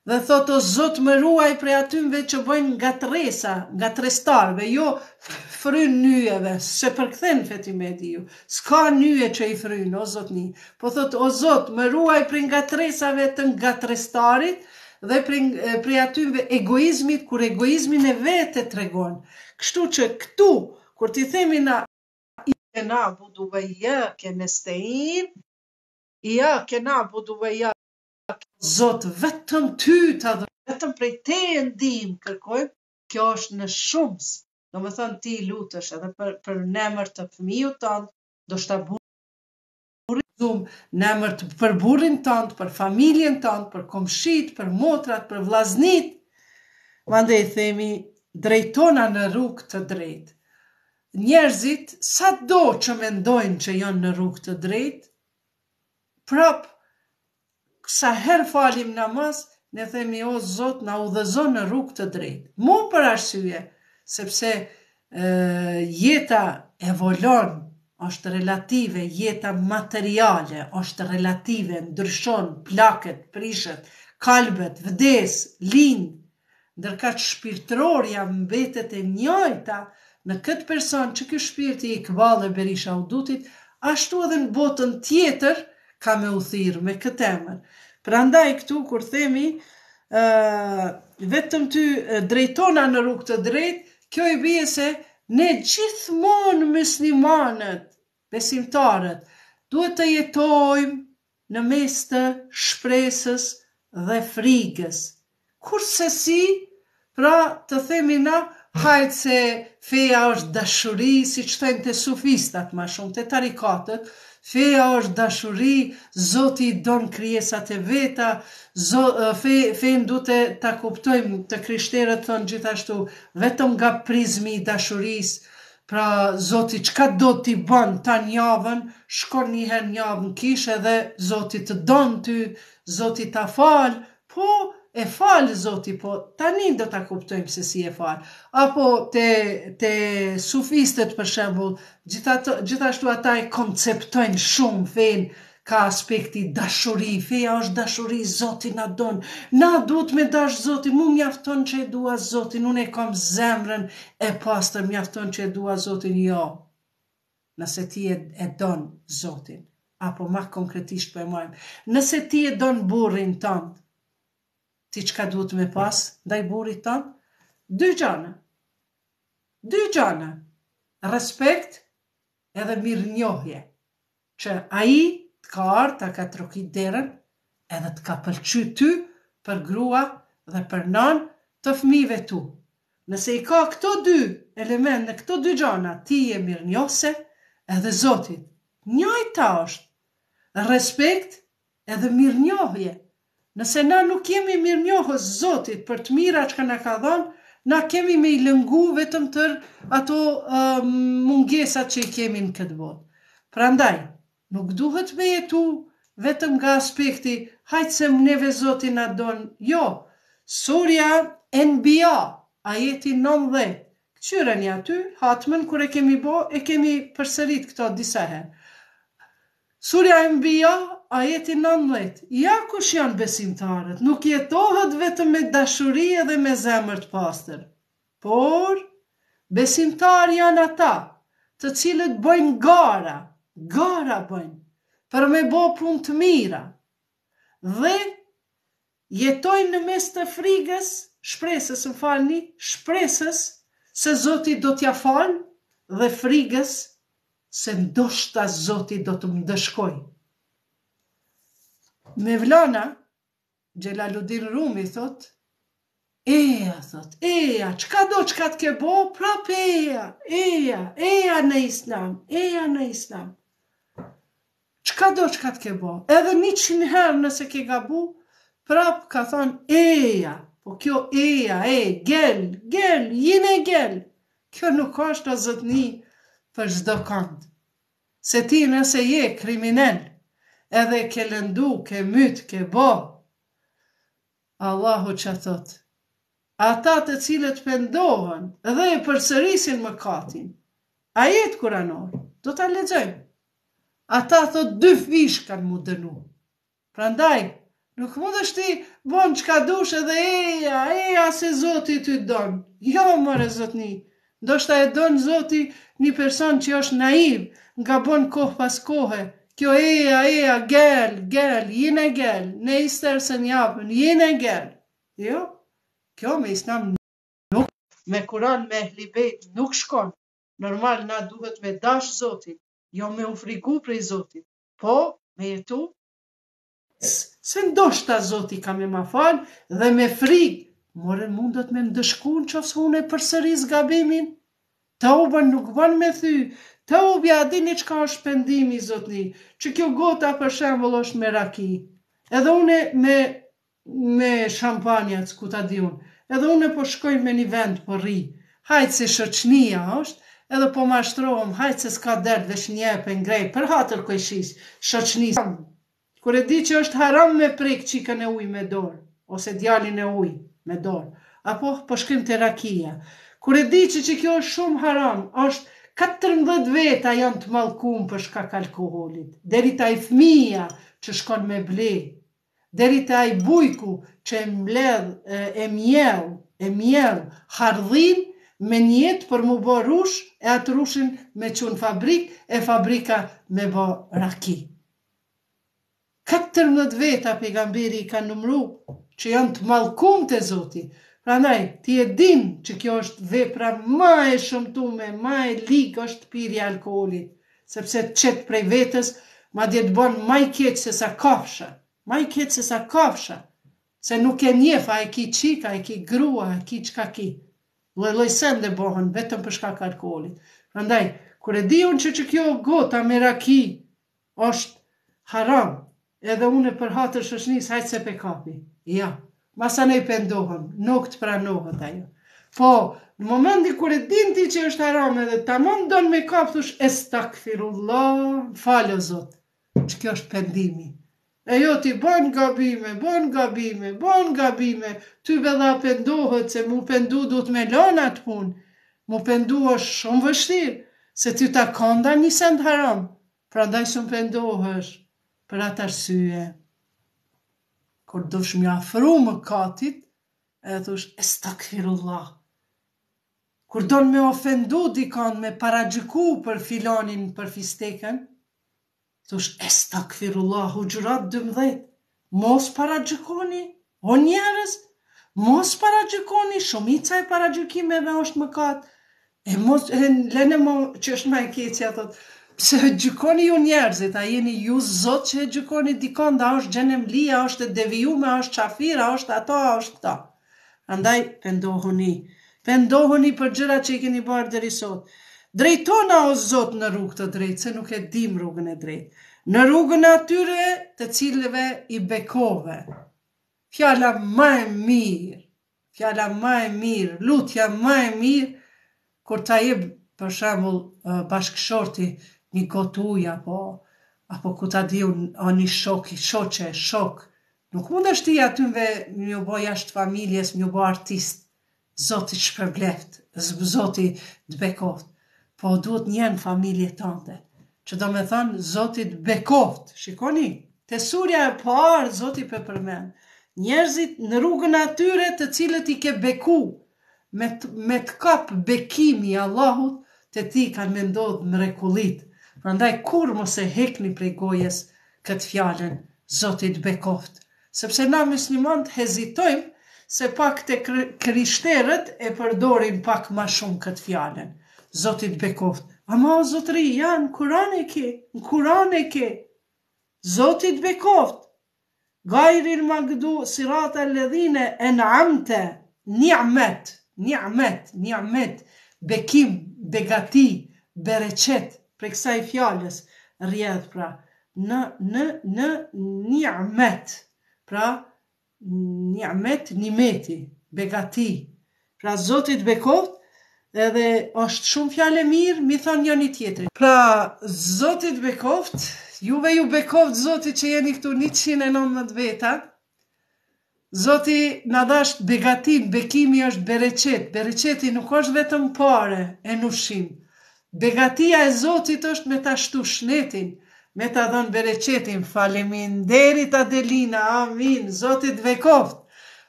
Dhe thot o Zot më ruaj prej atymve që bëjnë nga trestarve, jo fryn nyjeve, se përkthen Fetimeti ju. S'ka nyje që i fryn, o Zot një. Po thot o Zot më ruaj prej nga tresave të nga trestarit dhe prej atymve egoizmit, kur egoizmin e vete tregon. Kështu që këtu, kur ti themi na budu ve iyyake nestaîn, iyyake na'budu ve iyyake, Zot vetëm ty të adhurojmë, vetëm prej teje ndihmë kërkojmë, kjo është në shumës. Domethënë ti lutesh edhe për nemër të fëmijut tënd, ndoshta për burrin tënd, për familjen tënd, për komshit, për motrat, për vllaznit. Mandej themi drejtona në rrugë të drejtë. Njerëzit, sa do që mendojnë që janë në rrugë të drejtë, prap, sa herë falim namaz, ne themi o Zot na udhëzon në rrugë të drejtë. Mu për arsye, sepse jeta evolon, është relative, jeta materiale, është relative, ndryshon, plaket, prishet, kalbet, vdes, lind, ndërka që shpirtërorja mbetet e njëjta në këtë person që ky shpirti i Këballë Berisha Udutit, ashtu edhe në botën tjetër ka me u thirrë me këtë emër. Prandaj këtu kur themi vetëm ty drejtona në rrugë të drejtë, kjo i bie se ne gjithmonë muslimanët, besimtarët, duhet të jetojmë në mes të shpresës dhe frigës. Kurse si, pra të themi na, hajtë se feja është dashuri, si që thënë të sufistat ma shumë, të tarikatët, feja është dashuri, Zoti don krijesat e veta, fejnë du të kuptojmë të krishterët thonë gjithashtu, vetëm nga prizmi i dashurisë, pra Zoti çka do t'i bën ta njavën, shkon një herë njavën kish edhe Zoti të don ty, Zoti ta fal, po e falë Zoti, po tani do ta kuptojmë se si e falë. Apo te sufistët për shembull, gjithashtu ata e konceptojnë shumë fenë, ka aspekti dashuri, feja është dashuri, Zoti na don, na duhet me dash Zotin, mu mjafton që e dua Zotin, unë e kam zemrën e pastër, mjafton që e dua Zotin, jo. Nëse ti e don Zotin, apo ma konkretisht po e marrim, nëse ti e don burrin tënd, ti çka duhet me pas ndaj burrit tënd? Dy gjana. Respekt edhe mirënjohje. Që ai të ka ardhur, ta ka trokit derën, edhe të ka pëlqy ty për grua dhe për nan të fëmijëve tu. Nëse i ka këto dy element, në këto dy gjana, ti je mirënjohse edhe Zotit. Njëjta është. Respekt edhe mirënjohje. Nëse na nuk jemi mirënjohës Zotit për të mira që na ka dhënë, na kemi me i lëngu vetëm tër ato mungesat që i kemi në këtë botë. Prandaj, nuk duhet me jetu vetëm nga aspekti, hajtë se neve Zoti na don. Jo, surja Enbia, ajeti 90, këqyren aty, hatmën, kur e kemi bo, e kemi përsërit këto disa herë. Surja Enbia, ajeti 90, ja kush janë besimtarët, nuk jetohet vetëm me dashuri dhe me zemër të pastër, por besimtar janë ata të cilët bëjnë gara bëjnë, për me bo punë të mira, dhe jetojnë në mes të frigës, shpresës se Zoti do t'ja falë, dhe frigës se ndoshta Zoti do të më dëshkoj. Mevlana Xhelaluddin Rumi thot, eja, qka do qka t'ke bo, prap eja në islam. Qka do qka t'ke bo, edhe 100 herë nëse ke gabu, prap ka thonë eja, po kjo eja, gel, jine gel. Kjo nuk është o zotni për çdo kënd. Se ti nëse je kriminal, edhe ke lëndu, ke myt, ke bo, Allahu që thot, ata të cilët pendohen dhe e përsërisin mëkatin, ajet kuranor, do ta lexojmë. Ata thot 2 fish kanë mu dënu. Prandaj, nuk mund është ti bon qka dush edhe eja se Zoti ty don. Jo, more zotni. Ndoshta e don Zoti një person që është naiv, nga bon kohë pas kohë. Kjo eja, gel, jine gel, ne istersen japën, jine gel. Jo, kjo me islam nuk, me kuran, me ehlibejt nuk shkon. Normal, na duhet me dash Zotin, jo me u frigu prej Zotit, po me jetu, se ndoshta Zoti ka me ma falë, dhe me frigë, more mundet me ndëshkun qofse unë e përsëris gabimin, të ubën nuk bën me thy, të ubja dini qka është pendimi, Zotni, që kjo gota për shembull është me raki, edhe une me shampanjat, ku ta di unë, edhe une po shkoj me një vend po rri, hajtë se shoqnia është, edhe po mashtrohem, hajtë se s'ka dert dhe shnjep e ngrej, për hatër kojshis, shoqnis. Kur e di që është haram me prek qikën e uj me dorë, ose djalin e uj me dorë, apo po shkrim të rakia. Kur e di që kjo është shumë haram, është 14 veta janë të mallkuar për shkak alkoolit, deri te ai fëmia që shkon me ble, deri te ai bujku që e mbledh e mjell hardhin me njetë për mu bo rush, e atë rushin me qun fabrik, e fabrika me bo raki. 14 veta pejgamberi i ka numru që janë të mallkuar te Zoti. Prandaj, ti e din që kjo është vepra ma e shëmtume, ma e ligë është pirja e alkoolit, sepse të qetë prej vetës, ma dje të bon ma i keq se sa kafsha, se nuk e njef, a e ki qika, a e ki grua, a e ki qka ki. Loj sende bohën, vetëm për shkak alkoolit. Prandaj, kur e di unë që kjo gota me raki është haram, edhe unë për hatër shoqnis, hajtë se pe kapi. Ja. Masa ne pendohem, nuk të pranohet ajo. Po, në momenti kur e din ti që është haram edhe tamam don me kap, thush estakfirullah, falë o Zot, që kjo është pendimi. E jo ti bon gabime, ty vedha pendohet, se mu pendu du të me lona të punë, mu pendu është shumë vështirë, se ty ta konda një send haram, prandaj shumë pendohesh për atë arsye. Kur dush më afru mëkatit, e thush estakfirullah. Kur don me ofendu dikon, me paragjyku për filanin për fisteken, thush estakfirullah, Huxhurat 12. Mos paragjykoni, o njerëz, mos paragjykoni, shumica e paragjykimeve është mëkat. E mos lene mo që është më e keqja, thot, pse gjykoni ju njerëzit, a jeni ju Zot që e gjykoni dikon, da është xhenemlia, është e devijume, është qafira, është ato, është këta. Andaj, pendohuni për gjërat që i keni bërë deri sot. Drejtona o Zot në rrugë të drejtë, se nuk e dim rrugën e drejtë. Në rrugën atyre të cilëve i bekove. Fjala më e mirë, fjala më e mirë, lutja më e mirë, kur ta jep për shembull bashkëshorti një gotë ujë apo ku ta diu o një shok, nuk mundesh ti atyve më bë jashtë familjes, më bë artist. Zoti shpërbleft, Zoti të bekoft, po duhet njën familje tante, që do me thënë Zoti të bekoft. Shikoni, te surja e parë Zoti përmend njerëzit në rrugën atyre të cilët i ke beku, me të kap bekimi Allahut, të ti kanë me ndodhë mrekullit. Prandaj kur mos e hekni prej gojes këtë fjalën, Zoti të bekoft. Sepse na muslimanët hezitojmë, se pak të krishterët e përdorin pak ma shumë këtë fjalën. Zotit bekoft. Ama o zotëri, në Kur'an e ke. Zotit bekoft. Gajril magdu sirata alladhine en'amte. Ni'met. Bekim, begati, bereqet. Për kësaj fjalës rjedh pra. Në ni'met. Pra, ni'met, nimeti, begati. Pra Zotit bekoft, edhe është shumë fjale mirë, mi thonë një një tjetëri. Pra, Zotit bekoft, juve ju bekoft Zotit që jeni këtu 190 veta, Zoti na dasht begatin, bekimi është bereqet. Bereqeti nuk është vetëm pare e nushim. Begatia e Zotit është me ta shtu shnetin, me ta dhënë bereqetin. Faleminderit Adelina, amin, Zotit bekoft.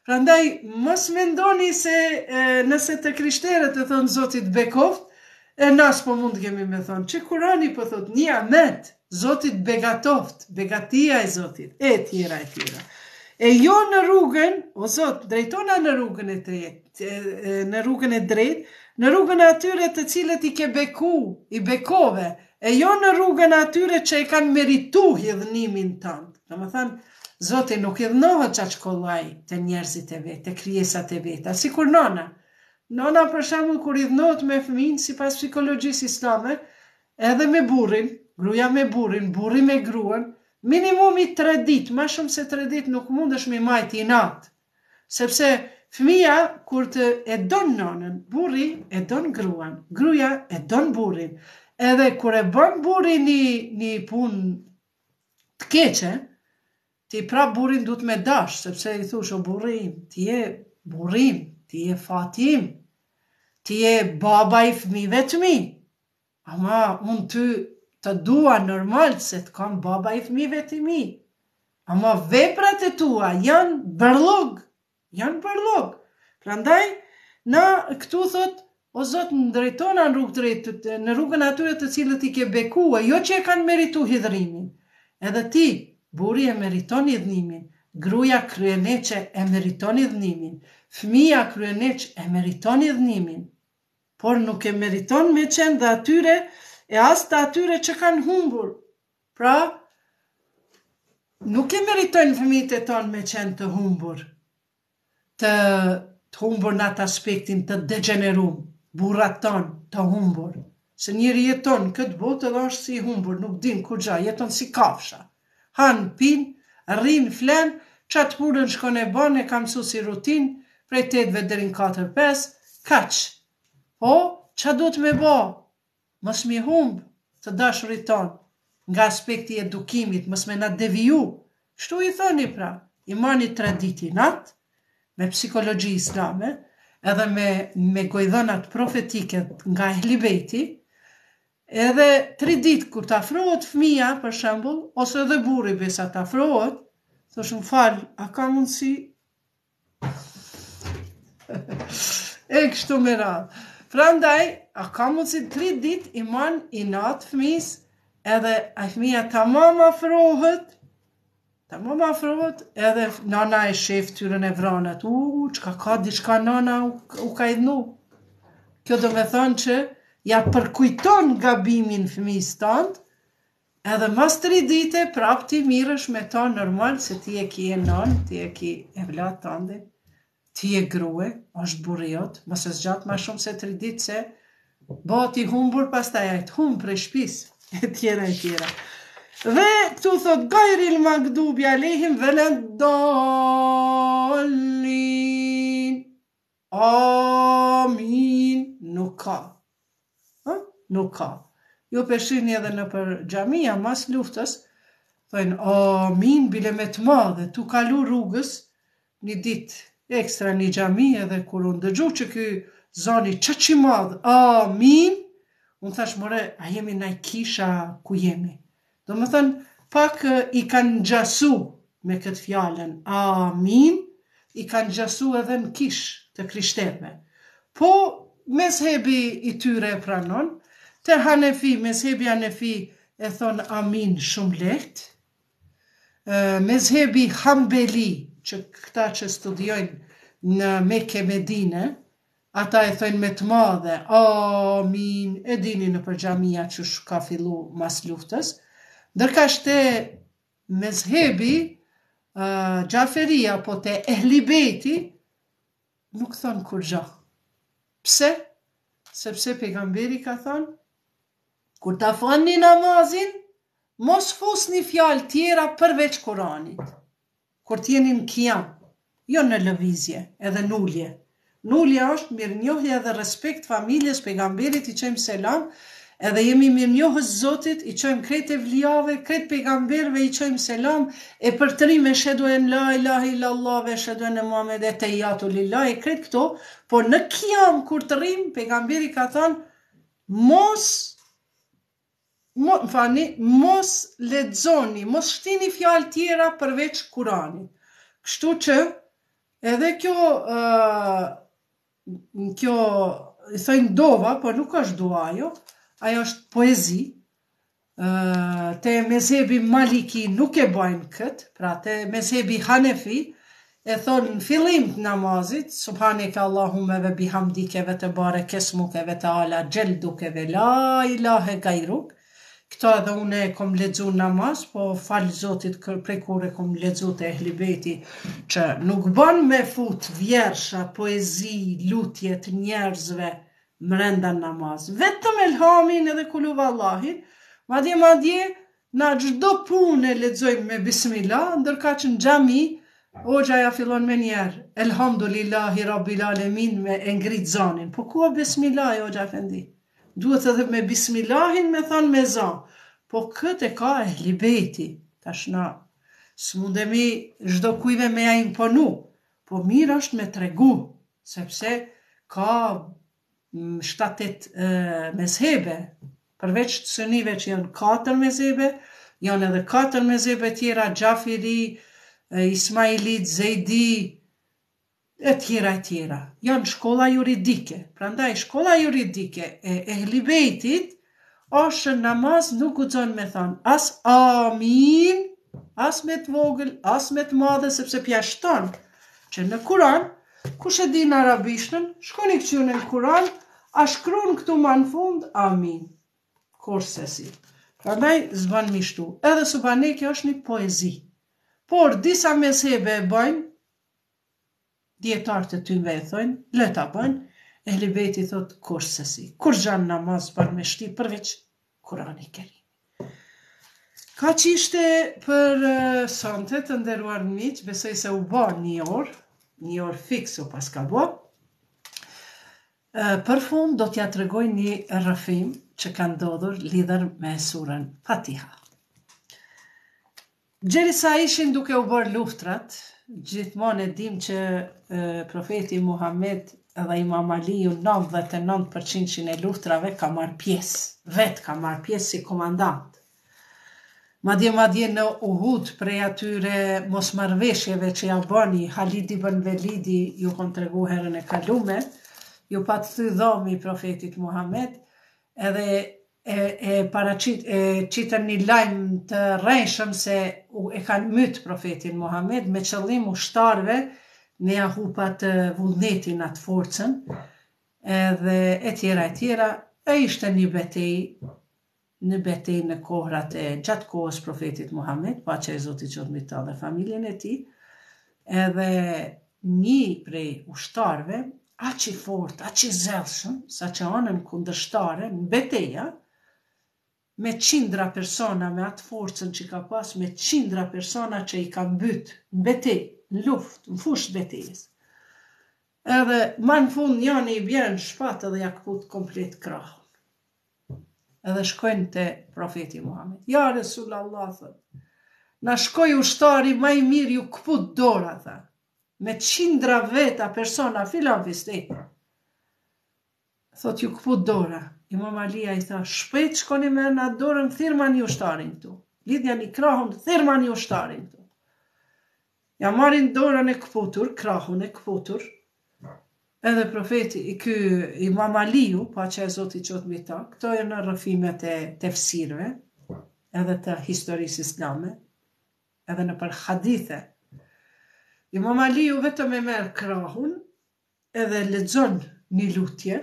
Prandaj, mos mendoni se nëse të krishterët e thonë Zotit bekoft, e nas po mund kemi me thonë, që Kurani po thot, ni'met, Zotit begatoft, begatia e Zotit, e tjera. E jo në rrugën, o Zot, drejtona në rrugën e drejt, në rrugën atyre të cilët i ke beku, i bekove, e jo në rrugën atyre që e kanë meritu hidhnimin tënd. Do më thënë, Zoti nuk hidhnohet çaçkollaj të njerëzit e vetë, të krijesat e veta, si kur nona. Nona për shembull kur hidhnohet me fëmijën sipas psikologjisë islame, edhe me burrin, gruaja me burrin, burri me gruan, minimumi 3 ditë, ma shumë se 3 ditë nuk mundesh me majti i natë. Sepse fëmija kur të e don nonën, burri e don gruan, gruaja e don burrin. Edhe kur e bën burri një punë të keqe, ti prap burrin duhet me dash, sepse i thush o burrim, ti je burrim, ti je fatim, ti je baba i fëmijëve të mi. Ama unë ty të dua normal se të kam baba i fëmijëve të mi. Ama veprat e tua janë bërllog. Prandaj, na këtu thot, o Zot në drejtona në rrugën atyre të cilët i ke bekua, jo që e kanë meritu hidhrimin. Edhe ti, burri e meriton hidhnimin, gruaja kryeneqe e meriton hidhnimin, fëmija kryeneq e meriton hidhnimin, por nuk e meriton me qenë dhe atyre e as të atyre që kanë humbur. Pra, nuk e meritojnë fëmijët e tonë me qenë të humbur, të humbur në atë aspektin të degenerum, burrat tonë të humbur. Se njëri jeton këtë botë edhe është si humbur, nuk din ku gja, jeton si kafsha. Han, pin, rrin, flen, qatë punën shkon e bon, e kam su si rutin, prej 8 deri në 4-5, kaq. Po, qa du të me bo? Mos mi humb të dashurit tonë, nga aspekti edukimit, mos me na deviju. Shtu i thoni pra, i mani 3 ditë i natë, me psikologji islame, edhe me gojdhënat profetike nga Ehli Bejti, edhe 3 ditë kur të afrohet fëmija, për shembull, ose edhe burri besa të afrohet, thosh më falë, a ka mundësi? E kështu me radhë. Prandaj, a ka mundësi 3 ditë i man i natë fëmijës, edhe a fëmija tamam afrohet, edhe nana e shef tyrën e vranët, çka ka, diçka nana u ka idhnu. Kjo do me thonë që ja përkujton gabimin fëmijës tënd, edhe mas 3 dite prap ti mirësh me ta normal se ti e ki e non, ti e ki e vlat tënde, ti e grue, është burriot, mos e zgjat ma shumë se 3 ditë se bati humbur pastaj ajt humb prej shtëpis, e tjera. Dhe këtu thot gajril magdubi alehim velen dolin. amin, nuk ka. Nuk ka. Jo përshini edhe në për xhamia mas luftës, thojnë amin bile me të madhe, tu kalu rrugës, një ditë ekstra një xhami edhe kur unë dëgju që ky zani që madh, amin, unë thash more, a jemi naj kisha ku jemi. Do më thënë, pak i kanë gjasu me këtë fjallën, amin, i kanë gjasu edhe në kish të krishterve. Po, mezhebi i tyre e pranon, te Hanefi, mezhebi Hanefi e thonë amin shumë lehtë, mezhebi Hambeli, që këta që studiojnë në Mekë Medine, ata e thojnë me të madhe, amin, e dini në për xhamia që ka fillu mas luftës, ndërka shte mezhebi Gjaferia, po te Ehli Bejti, nuk thonë kur gja. Pse? Sepse pejgamberi ka thonë, kur ta falni namazin, mos fusni fjalë tjera përveç Kuranit. Kur t'jeni në kiam, jo në lëvizje, edhe nullje. Nullja është mirënjohje edhe respekt familjes pejgamberit, i qojmë selam, edhe jemi mirënjohës Zotit, i qojmë krejt evlijave, krejt pejgamberve, i qojmë selam, e për të rime shedu e la ilaha illallah, ve shedu e në Muhammed e tejatu lillah, e krejt këto, por në kiam kur të rrim, pejgamberi ka thonë, mos lexoni, mos shtini fjalë tjera përveç Kuranit. Kështu që edhe kjo i thojnë dova, por nuk është dua ajo është poezi. Te mezhebi Maliki nuk e bajnë këtë, pra te mezhebi Hanefi e thonë në fillim të namazit, subhaneke Allahumme ve bihamdike ve te barek esmuke ve te ala gjelduke ve la ilahe gajruk. Këta edhe une kom ledzu namaz, po falë Zotit prej kure kom ledzu të Ehli Bejti, që nuk ban me fut vjersha, poezi, lutjet njerëzve mrenda namaz. Vetëm elhamin edhe kulu vallahin, madje, na gjdo punë ledzojmë me bismillah, ndërka që në xhami, Hoxha ja fillon me njerë, elhamdulillahi rabbil alemin me ngrit zanin. Po ku bismillah, Hoxha Efendi? Duhet edhe me bismillahin me thonë me zan. Po këtë e ka Ehli Bejti. Tash na, s'mundemi çdo kujve me ja imponu. Po mirë është me tregu, sepse ka 7-8 mezhebe, përveç të sunive që janë 4 mezhebe, janë edhe 4 mezhebe tjera, Gjafiri, Ismailit, Zejdi, e tjera. Janë shkolla juridike. Prandaj shkolla juridike e Ehli Bejtit është namaz nuk guxon me thonë as amin, as me të vogël, as me të madhe, sepse pja shton që në Kuran, kush e din arabishtën, shkoni këqyre në Kuran, a shkruan këtu ma në fund, amin. Kurse si. Prandaj zban mishtu. Edhe subhaneke është një poezi. Por disa mezhebe e bëjnë, djetarët e tyve e thojnë, le ta bëjnë, Ehli Bejti thot kurse si. Kur gjanë namaz ban me shti përveç Kurani Kerim. Ka që ishte për sonte të nderuar miq, besoj se u bë një orë fiks u pas ka bë. Për fund do t'ja tregoj një rrëfim që ka ndodhur lidhur me surën Fatiha. Gjerisa ishin duke u bërë luftrat, gjithmonë e dim që profeti Muhammed edhe Imam Aliu 99% e luftrave ka marrë pjesë, vetë ka marrë pjesë si komandant. Madje në Uhud prej atyre mosmarrveshjeve që ja bëni Halid ibn Velidi, ju kon tregu herën e kalume, ju pat thy dhomi profetit Muhammed, edhe qitën një lajm të rrenjshëm se e kanë myt profetin Muhammed me qëllim ushtarve ne ja hupat vullnetin atë forcën, edhe e tjera, e ishte një betej në kohrat e gjatë kohës profetit Muhammed, paqja e Zotit qoftë mbi ta dhe familjen e tij, edhe një prej ushtarve, aq i fortë, aq i zellshëm, sa që anën kundërshtare në betejë, me qindra persona, me atë forcën që ka pas, me qindra persona që i ka mbyt në betejë, në luftë, në fushë betejës. Edhe ma në fund njani i bjerë në shpat edhe ja këput komplet krahun. Edhe shkojnë te profeti Muhammed. Ja Resulallah, thot, na shkoj ushtari ma i mirë ju këput dora, tha. Me qindra veta persona, filan fistet. Thot ju këput dora. Imam Alia i tha, shpejt shkoni me në dorën, thirma një ushtarin këtu. Lidhja një krahun, thirma një ushtarin këtu. Ja marin dorën e këputur, krahun e këputur, edhe profeti, ky Imam Aliu, pa që e Zoti qot mbi ta, këto janë në rrëfimet e tefsirëve, edhe të historisë islame, edhe në për hadithe. Imam Aliu vetëm e merr krahun, edhe lexon një lutje,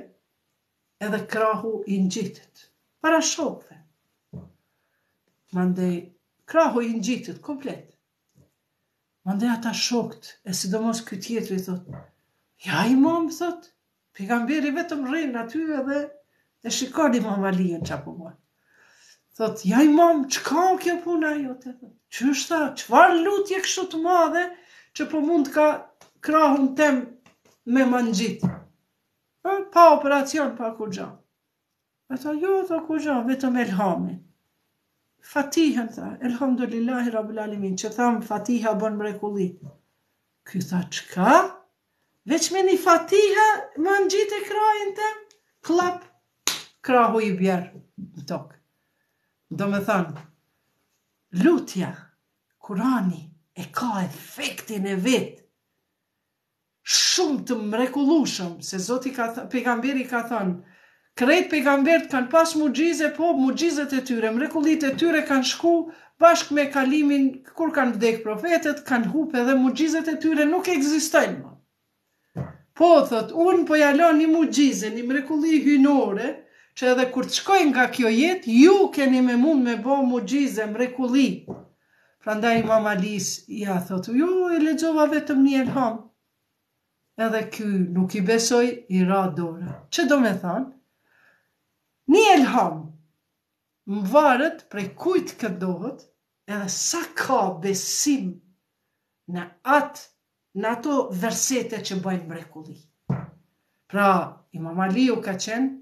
edhe krahu i ngjitet, para shokëve. Mandej, krahu i ngjitet komplet. Mandej ata shokët, e sidomos ky tjetri thot, ja imam, thot, pejgamberi vetëm rrin aty edhe e shikon Imam Aliun qa po bën. Thot, ja imam, çka kjo puna jote? Ç'është, çfarë lutje kështu të madhe që po mund ka krahun tem me më ngjit? Pa operacion, pa kur gja. Ata, jo, tha kur gja, vetëm elhamin. Fatihën, tha, elhamdulillahi rabbil alamin, që tham Fatiha bën mrekulli. Ky tha, çka? Veç me një Fatiha më ngjit e krahin tem, klap, krahu i bjerë në tokë. Do me thënë, lutja, Kurani, e ka efektin e vetë, shumë të mrekullueshëm, se Zoti pejgamberi ka thënë, krejt pejgambert kanë pas muxhize, po muxhizet e tyre, mrekullit e tyre kanë shku bashkë me kalimin, kur kanë vdek profetet, kanë hup edhe muxhizet e tyre nuk ekzistojnë më. Po, thot, unë po jalon një muxhize, një mrekulli hynore, që edhe kur të shkojnë nga kjo jetë, ju keni me mund me bo muxhize, mrekulli. Prandaj Imam Alis, ja, thot, ju e lexova vetëm një elham. Edhe ky nuk i besoj, i ra dora. Që do me thanë? Një elham më varet prej kujt këndohet, edhe sa ka besim në ato versete që bëjnë mrekulli. Pra, Imam Aliu ka qenë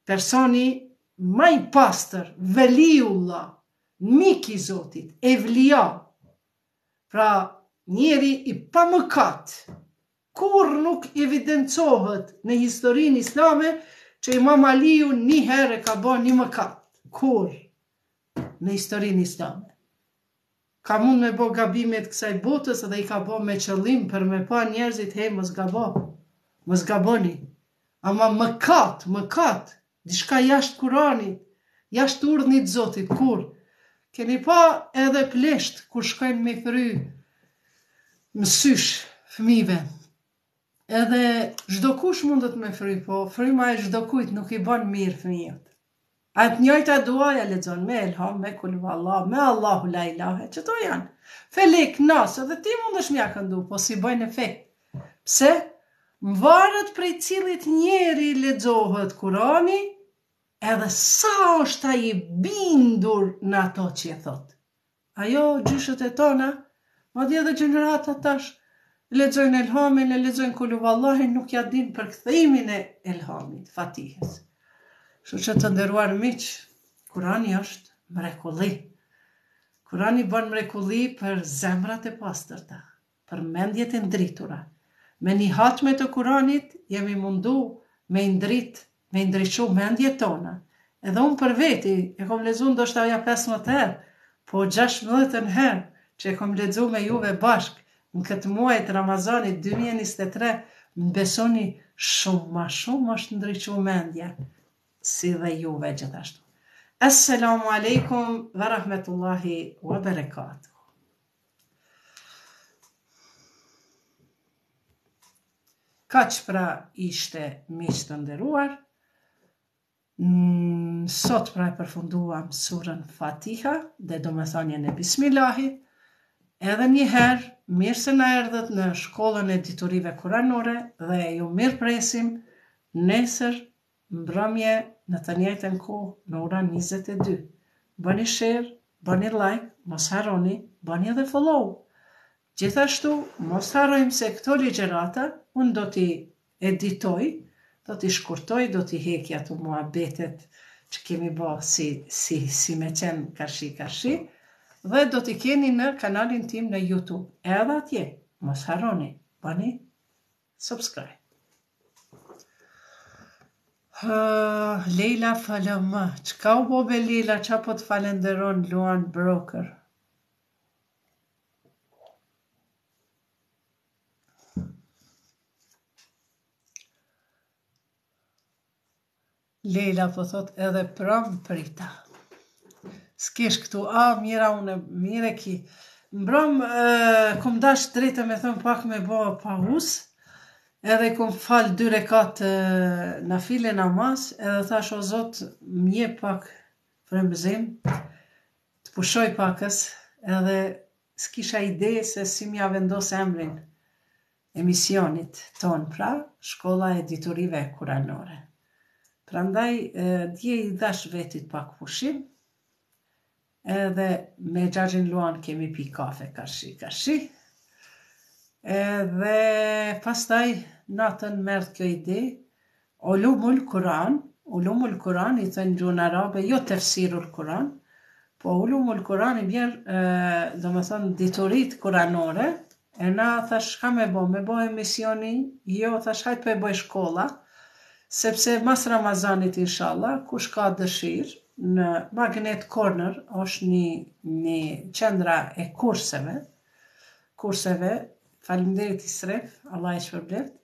personi ma i pastër, veliullah, mik i Zotit, evlia. Pra, njeri i pa mëkat, kur nuk evidencohet në historinë islame që Imam Aliu një herë ka bën një mëkat. Kur? Në historinë islame. Ka mund me bo gabimet kësaj botës edhe i ka bo me qëllim për me pa njerëzit, hej, mos gaboni. Ama mëkat, diçka jashtë Kuranit, jashtë urdhnit Zotit, kur? Keni pa edhe plesht kur shkojnë me fry mësysh fëmijëve. Edhe çdo kush mundet me fry, po fryma e çdo kujt nuk i bën mirë fëmijët. Atë njëjta duaja lexon me elham, me kul vallah, me Allahu la ilahe, çto janë? Felek, nas, edhe ti mundesh m'ja këndu, po si bëjnë efekt. Pse? Varet prej cilit njeri lexohet Kurani, edhe sa është ai bindur në ato që e thot. Ajo gjyshët e tona, madje edhe gjenerata tash, lexojnë elhamin, e lexojnë kul vallahin, nuk ja din për kthimin e elhamit, Fatihës. Kështu që të nderuar miq, Kurani është mrekulli. Kurani bën mrekulli për zemrat e pastërta, për mendjet e ndritura. Me një hatme të Kuranit jemi mundu me ndriçu mendjet tona. Edhe unë për veti, e kom lexuar ndoshta ja 15 herë, po 16 herë që e kom lexuar me juve bashk në këtë muaj të Ramazanit 2023, më besoni shumë është ndriçu mendja, si dhe juve gjithashtu. Assalamu alaikum wa rahmetullahi wa barakatuh. Kaq pra ishte miq të nderuar. Sot pra e përfunduam surën Fatiha dhe domethënien e Bismillahit. Edhe një herë, mirë se na erdhët në shkollën e diturive kuranore dhe ju mirë presim nesër mbrëmje në të njëjtën kohë në orën 22. Bëni share, bëni like, mos harroni, bëni edhe follow. Gjithashtu, mos harrojmë se këto ligjërata unë do t'i editoj, do t'i shkurtoj, do t'i heki ato muhabetet që kemi bo si me qenë karshi, dhe do t'i keni në kanalin tim në YouTube. Edhe atje, mos harroni, bani subscribe. Leila falëmë, qka u bobe Leila, qa po të falenderon Luan Broker? Leila po thot edhe pram prita. S'kesh këtu, mira une, mire ki. Mbram, kom dash drejtë me thëmë pak me bo pauz, edhe kom falë 2 rekat na file namaz, edhe thash o Zot, mje pak frembëzim, të pushoj pakës, edhe s'kisha ide se si mja vendos emrin emisionit ton, pra Shkolla e Diturive Kuranore. Prandaj, dje i dash vetit pak pushim, edhe me Xhaxhin Luan kemi pi kafe karshi, edhe pastaj natën merr kjo ide, Ulumul Kuran i thënë gjuhën arabe, jo tefsirul Kuran, po Ulumul Kuran i vjen, do me thënë, diturit kuranore, e na thash ka me bo emisioni, jo thash hajt për e boj shkolla, sepse mas Ramazanit inshallah, kush ka dëshirë, në Magnet Corner është një qendra e kurseve, faleminderit Isref, Allah e shpërbleft,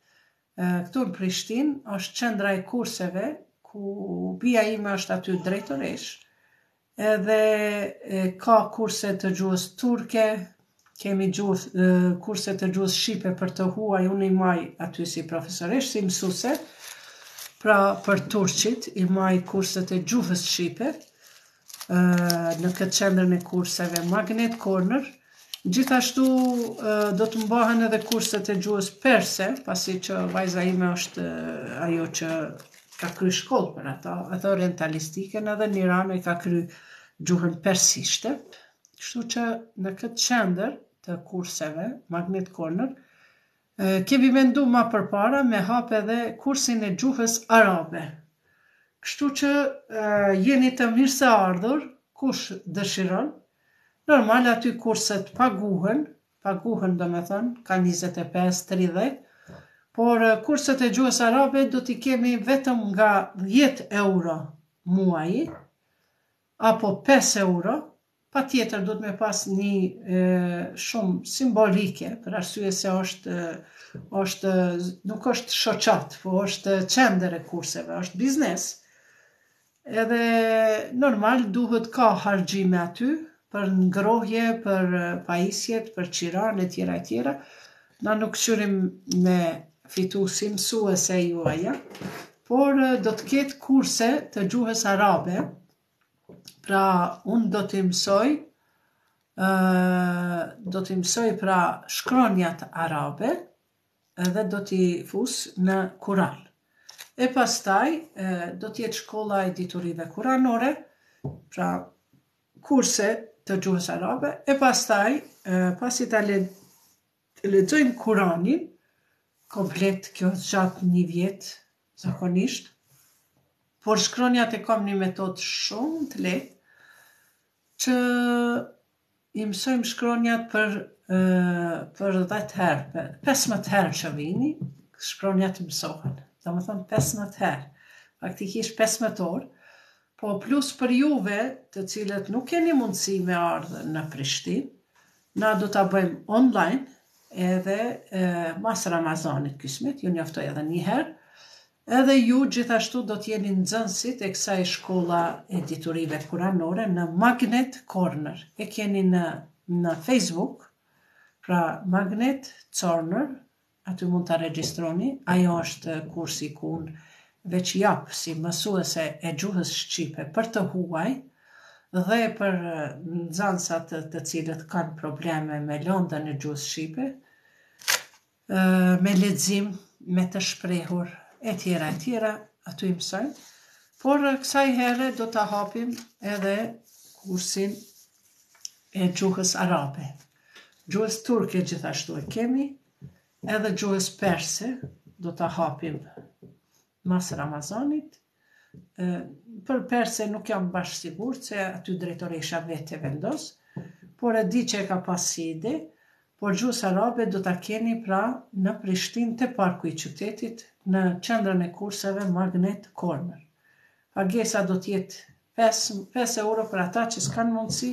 këtu në Prishtinë është qendra e kurseve, ku bia ime është aty drejtoresh, edhe ka kurse të gjuhës turke, kemi kurse të gjuhës shqipe për të huaj, unë i maj aty si profesoresh, si mësuse, pra për turqit, i maj kurset e gjuhës shqipe, në këtë qendrën e kurseve Magnet Corner. Gjithashtu do të mbahen edhe kurset e gjuhës perse, pasi që vajza ime është ajo që ka kry shkollë për ato orientalistike, edhe në Iran e ka kry gjuhën persishte. Kështu që në këtë qendër të kurseve Magnet Corner, kemi mendu ma përpara me hap edhe kursin e gjuhës arabe. Kështu që jeni të mirë se ardhur, kush dëshiron, normal aty kurset paguhen do me thënë, ka 25-30, por kurset e gjuhës arabe do t'i kemi vetëm nga 10 euro muaji, apo 5 euro, pa tjetër do të me pas një shumë simbolike, për arsye se nuk është shoqat, po është qendër e kurseve, është biznes. Edhe normal duhet ka harxhime aty, për ngrohje, për pajisjet, për qiran, e tjera. Na nuk qyrim me fitu si mësuese juaja, por do të ketë kurse të gjuhës arabe, pra unë do t'i mësoj pra shkronjat arabe, edhe do t'i fus në Kuran. E pastaj do t'jetë shkolla e diturive kuranore, pra kurse të gjuhës arabe, e pastaj pasi ta lexojmë Kuranin komplet, kjo gjatë 1 vjet zakonisht, por shkronjat e kam një metodë shumë të lehtë, që i mësojmë shkronjat për 10 herë, 15 herë që vini, shkronjat mësohen. Do më thonë 15 herë, faktikisht 15 orë, po plus për juve të cilët nuk keni mundësi me ardhë në Prishtinë, na do t'a bëjmë online, edhe mas Ramazanit kismet, ju njoftoj edhe 1 herë, edhe ju gjithashtu do t'jeni nxënësit e kësaj shkolla e diturive kuranore në Magnet Corner. E keni në Facebook, pra Magnet Corner, aty mund t'a regjistroni, ajo është kursi ku unë veç jap si mësuese e gjuhës shqipe për të huaj, dhe për nxënësat të cilët kanë probleme me lëndën e gjuhës shqipe, me lexim, me të shprehur, e tjera, aty i mësojmë, por kësaj here do t'a hapim edhe kursin e gjuhës arabe. Gjuhës turke gjithashtu e kemi, edhe gjuhës perse, do ta hapim mas Ramazanit. Për perse nuk jam bashkë sigurt se aty drejtoresha vetë vendos, por e di që e ka pas si ide, por gjuhës arabe do ta keni pra në Prishtinë te parku i qytetit, në qendrën e kurseve Magnet Corner. Pagesa do t'jetë 5 euro për ata që s'kan mundësi,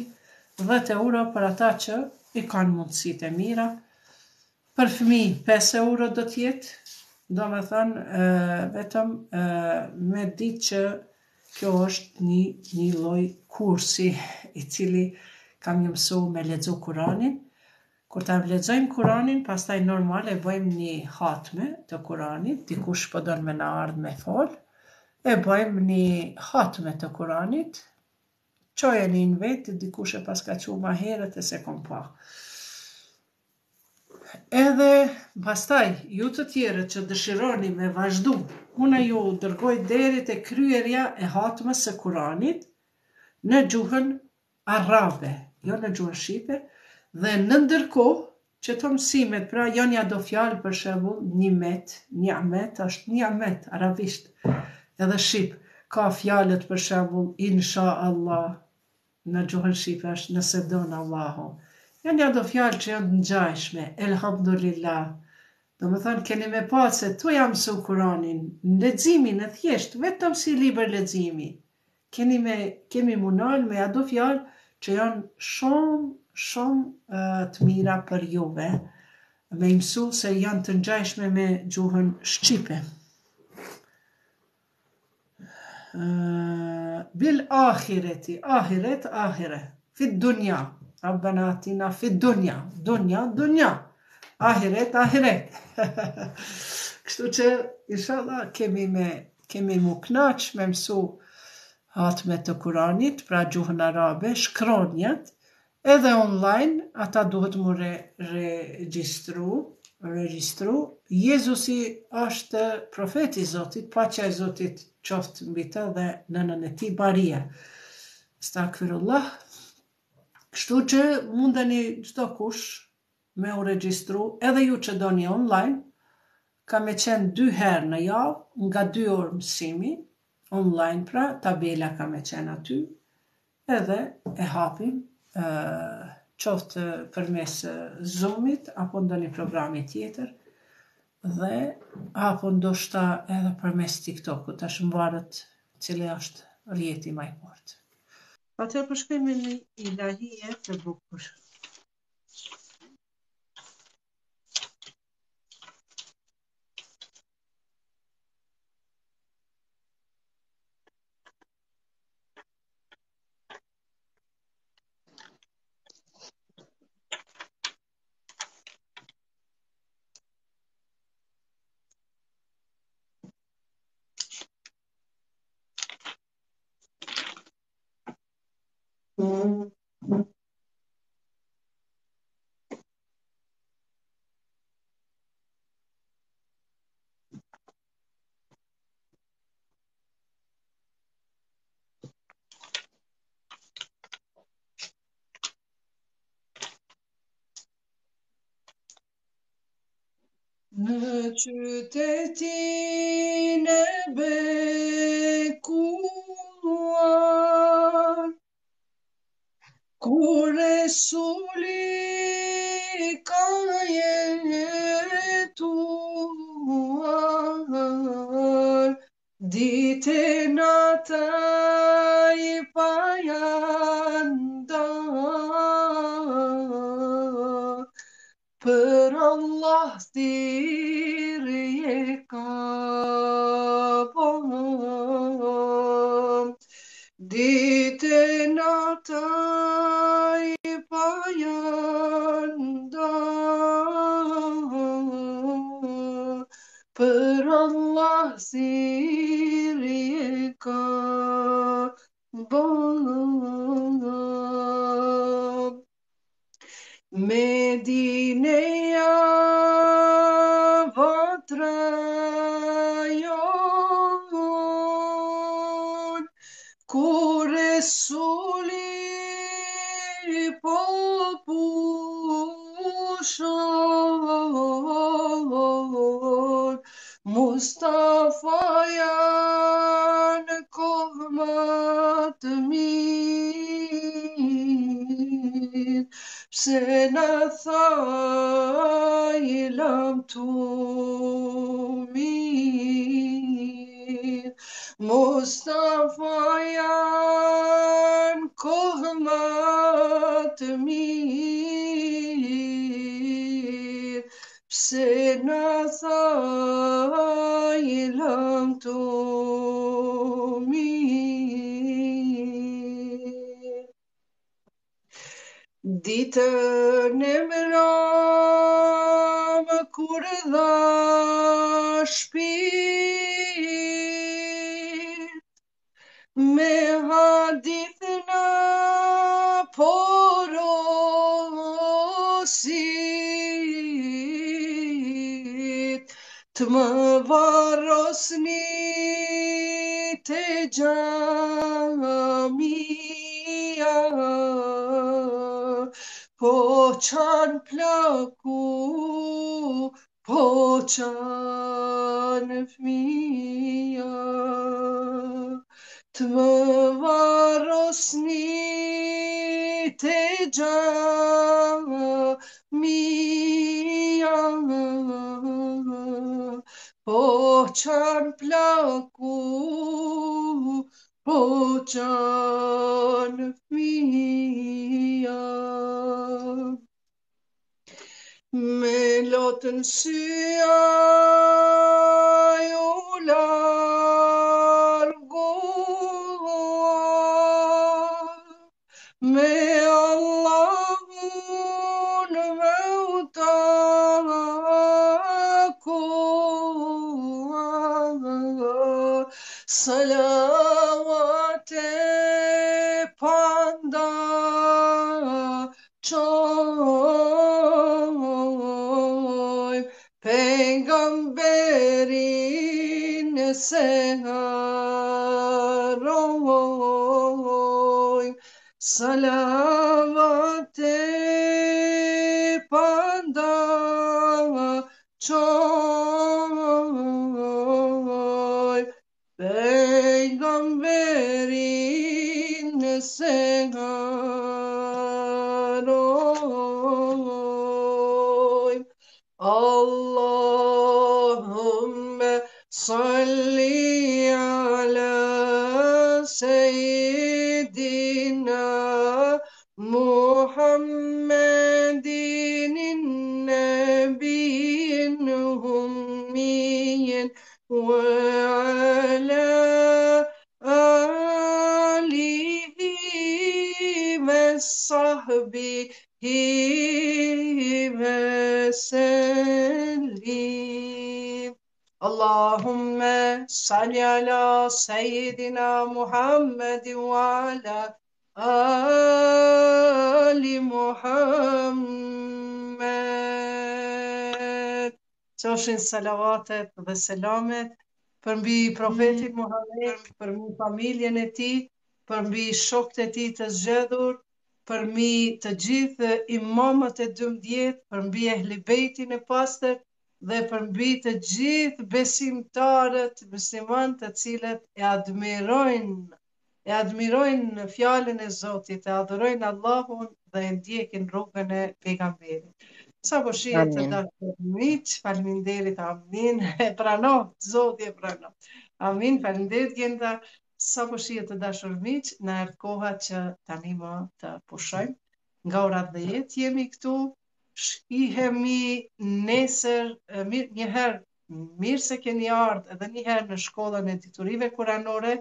10 euro për ata që i kanë mundësitë e mira. Për fëmijë 5 euro do t'jetë, do me thënë vetëm me ditë që kjo është një lloj kursi i cili kam një mësu me lexu Kuranin. Kur ta lexojmë Kuranin, pastaj normal e bëjmë një hatme të Kuranit, dikush po don me na ardh me fol, e bëjmë një hatme të Kuranit, qojeni në vetë, dikush e pas ka qu ma herët e se kom pa. Edhe pastaj, ju të tjerët që dëshironi me vazhdu, unë ju dërgoj deri te kryerja e hatmës së Kuranit në gjuhën arabe, jo në gjuhën shqipe, dhe në ndërkohë që të mësimet, pra janë ja do fjalë për shembull ni'met është ni'met arabisht, edhe shqip, ka fjalët për shembull insha Allah, në gjuhën shqipe është nëse don Allahu. Janë ja do fjalë që janë të ngjajshme, elhamdulillah. Do më thënë, keni me pa se tu jam mësu Kuranin, në leximin e thjesht, vetëm si libër leximi. Kemi munal me ja do fjalë që janë shumë të mira për juve, me mësu se janë të ngjajshme me gjuhën shqipe. Bil ahireti, ahire, fit dunja, Rabbana atina fit dunja, dunja, ahiret. Kështu që, inshallah, kemi mu knaq me mësu hatme të Kuranit, pra gjuhën arabe, shkronjat, edhe online, ata duhet mu regjistru. Jezusi është profeti i Zotit, paqja e Zotit qoftë mbi të dhe nënën e tij Maria. Stakfirullah. Kështu që mundeni çdo kush me u regjistru, edhe ju që doni online, ka me qenë 2 herë në javë, nga 2 orë mësimi, online pra, tabela ka me qenë aty, edhe e hapim, qoftë përmes Zoomit, apo ndonjë programi tjetër, dhe apo ndoshta edhe përmes TikTokut, tash mvaret cili është rrjeti më i fortë. Atëherë po shkojmë në një ilahie të bukur. Në qytetin e bekuar, kur Resuli ka jetuar, ditën ata i pajanda, për Allah thirrje ka bën, ditën ata i pajanda, për Allah thirrje ka bën. Medineja vatra jon, kur Resuli po dashur, Mustafa janë kohë më të mirë, pse në thaj lam tu mirë, Mustafa janë kohë më të mirë, pse në thaj lam tu mirë. Ditën e mram kur dha shpirt, me hadith në porosit, të më varrosni te xhamia, po qanë plaku, po qanë fëmija, të më varrosni te xhamia, po qanë plaku, po qanë fëmija. Me lotën syaj u largua, me Allahun me u takua, salavate panda qojmë, pejgamberin se harojmë, salavate panda qojmë, pejgamberin se harojmë. Allahumma salli ala Sayyidina Muhammadin nabiyyin ummiyin wa ala alihi wa sahbihi وسلم. اللهم صل على سيدنا محمد وعلى آل محمد. Qoshin salavatet dhe selamet për mbi profetin Muhammed, për mbi familjen e tij, për mbi shokët e tij të zgjedhur, për mbi të gjithë imamët e 12, për mbi ehli bejtin e pastër dhe për mbi të gjithë besimtarët musliman të cilët e admirojnë fjalën e Zotit, e adhurojnë Allahun dhe e ndjekin rrugën e pejgamberit. Sa po shihet të dashur miq, faleminderit, amin. E prano, Zoti e prano. Amin, faleminderit Gjenda. Sa po shihet të dashur miq, na erdh koha që tani më të pushojmë. Nga ora 10 jemi këtu. Shihemi nesër, njëherë mirë se keni ardhur edhe njëherë në shkollën e diturive kuranore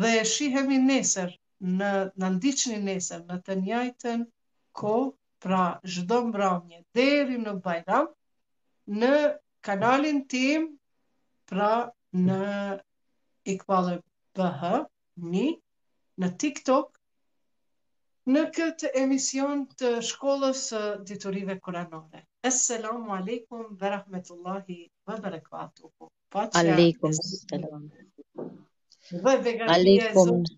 dhe shihemi nesër, na ndiqni nesër në të njëjtën kohë, pra çdo mbrëmje deri në Bajram në kanalin tim, pra në Iqbal BH në TikTok, në këtë emision të shkollës diturive kuranore. Assalamu alaikum wa rahmetullahi wa barakatuhu. Aleikum salam. Dhe begatia e Zotit.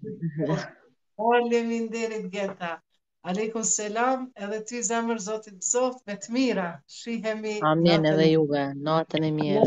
Faleminderit Geta. Aleikum selam, edhe ty zemër Zotit zoft me të mira. Shihemi Amin natën edhe e juve. Natën e mirë.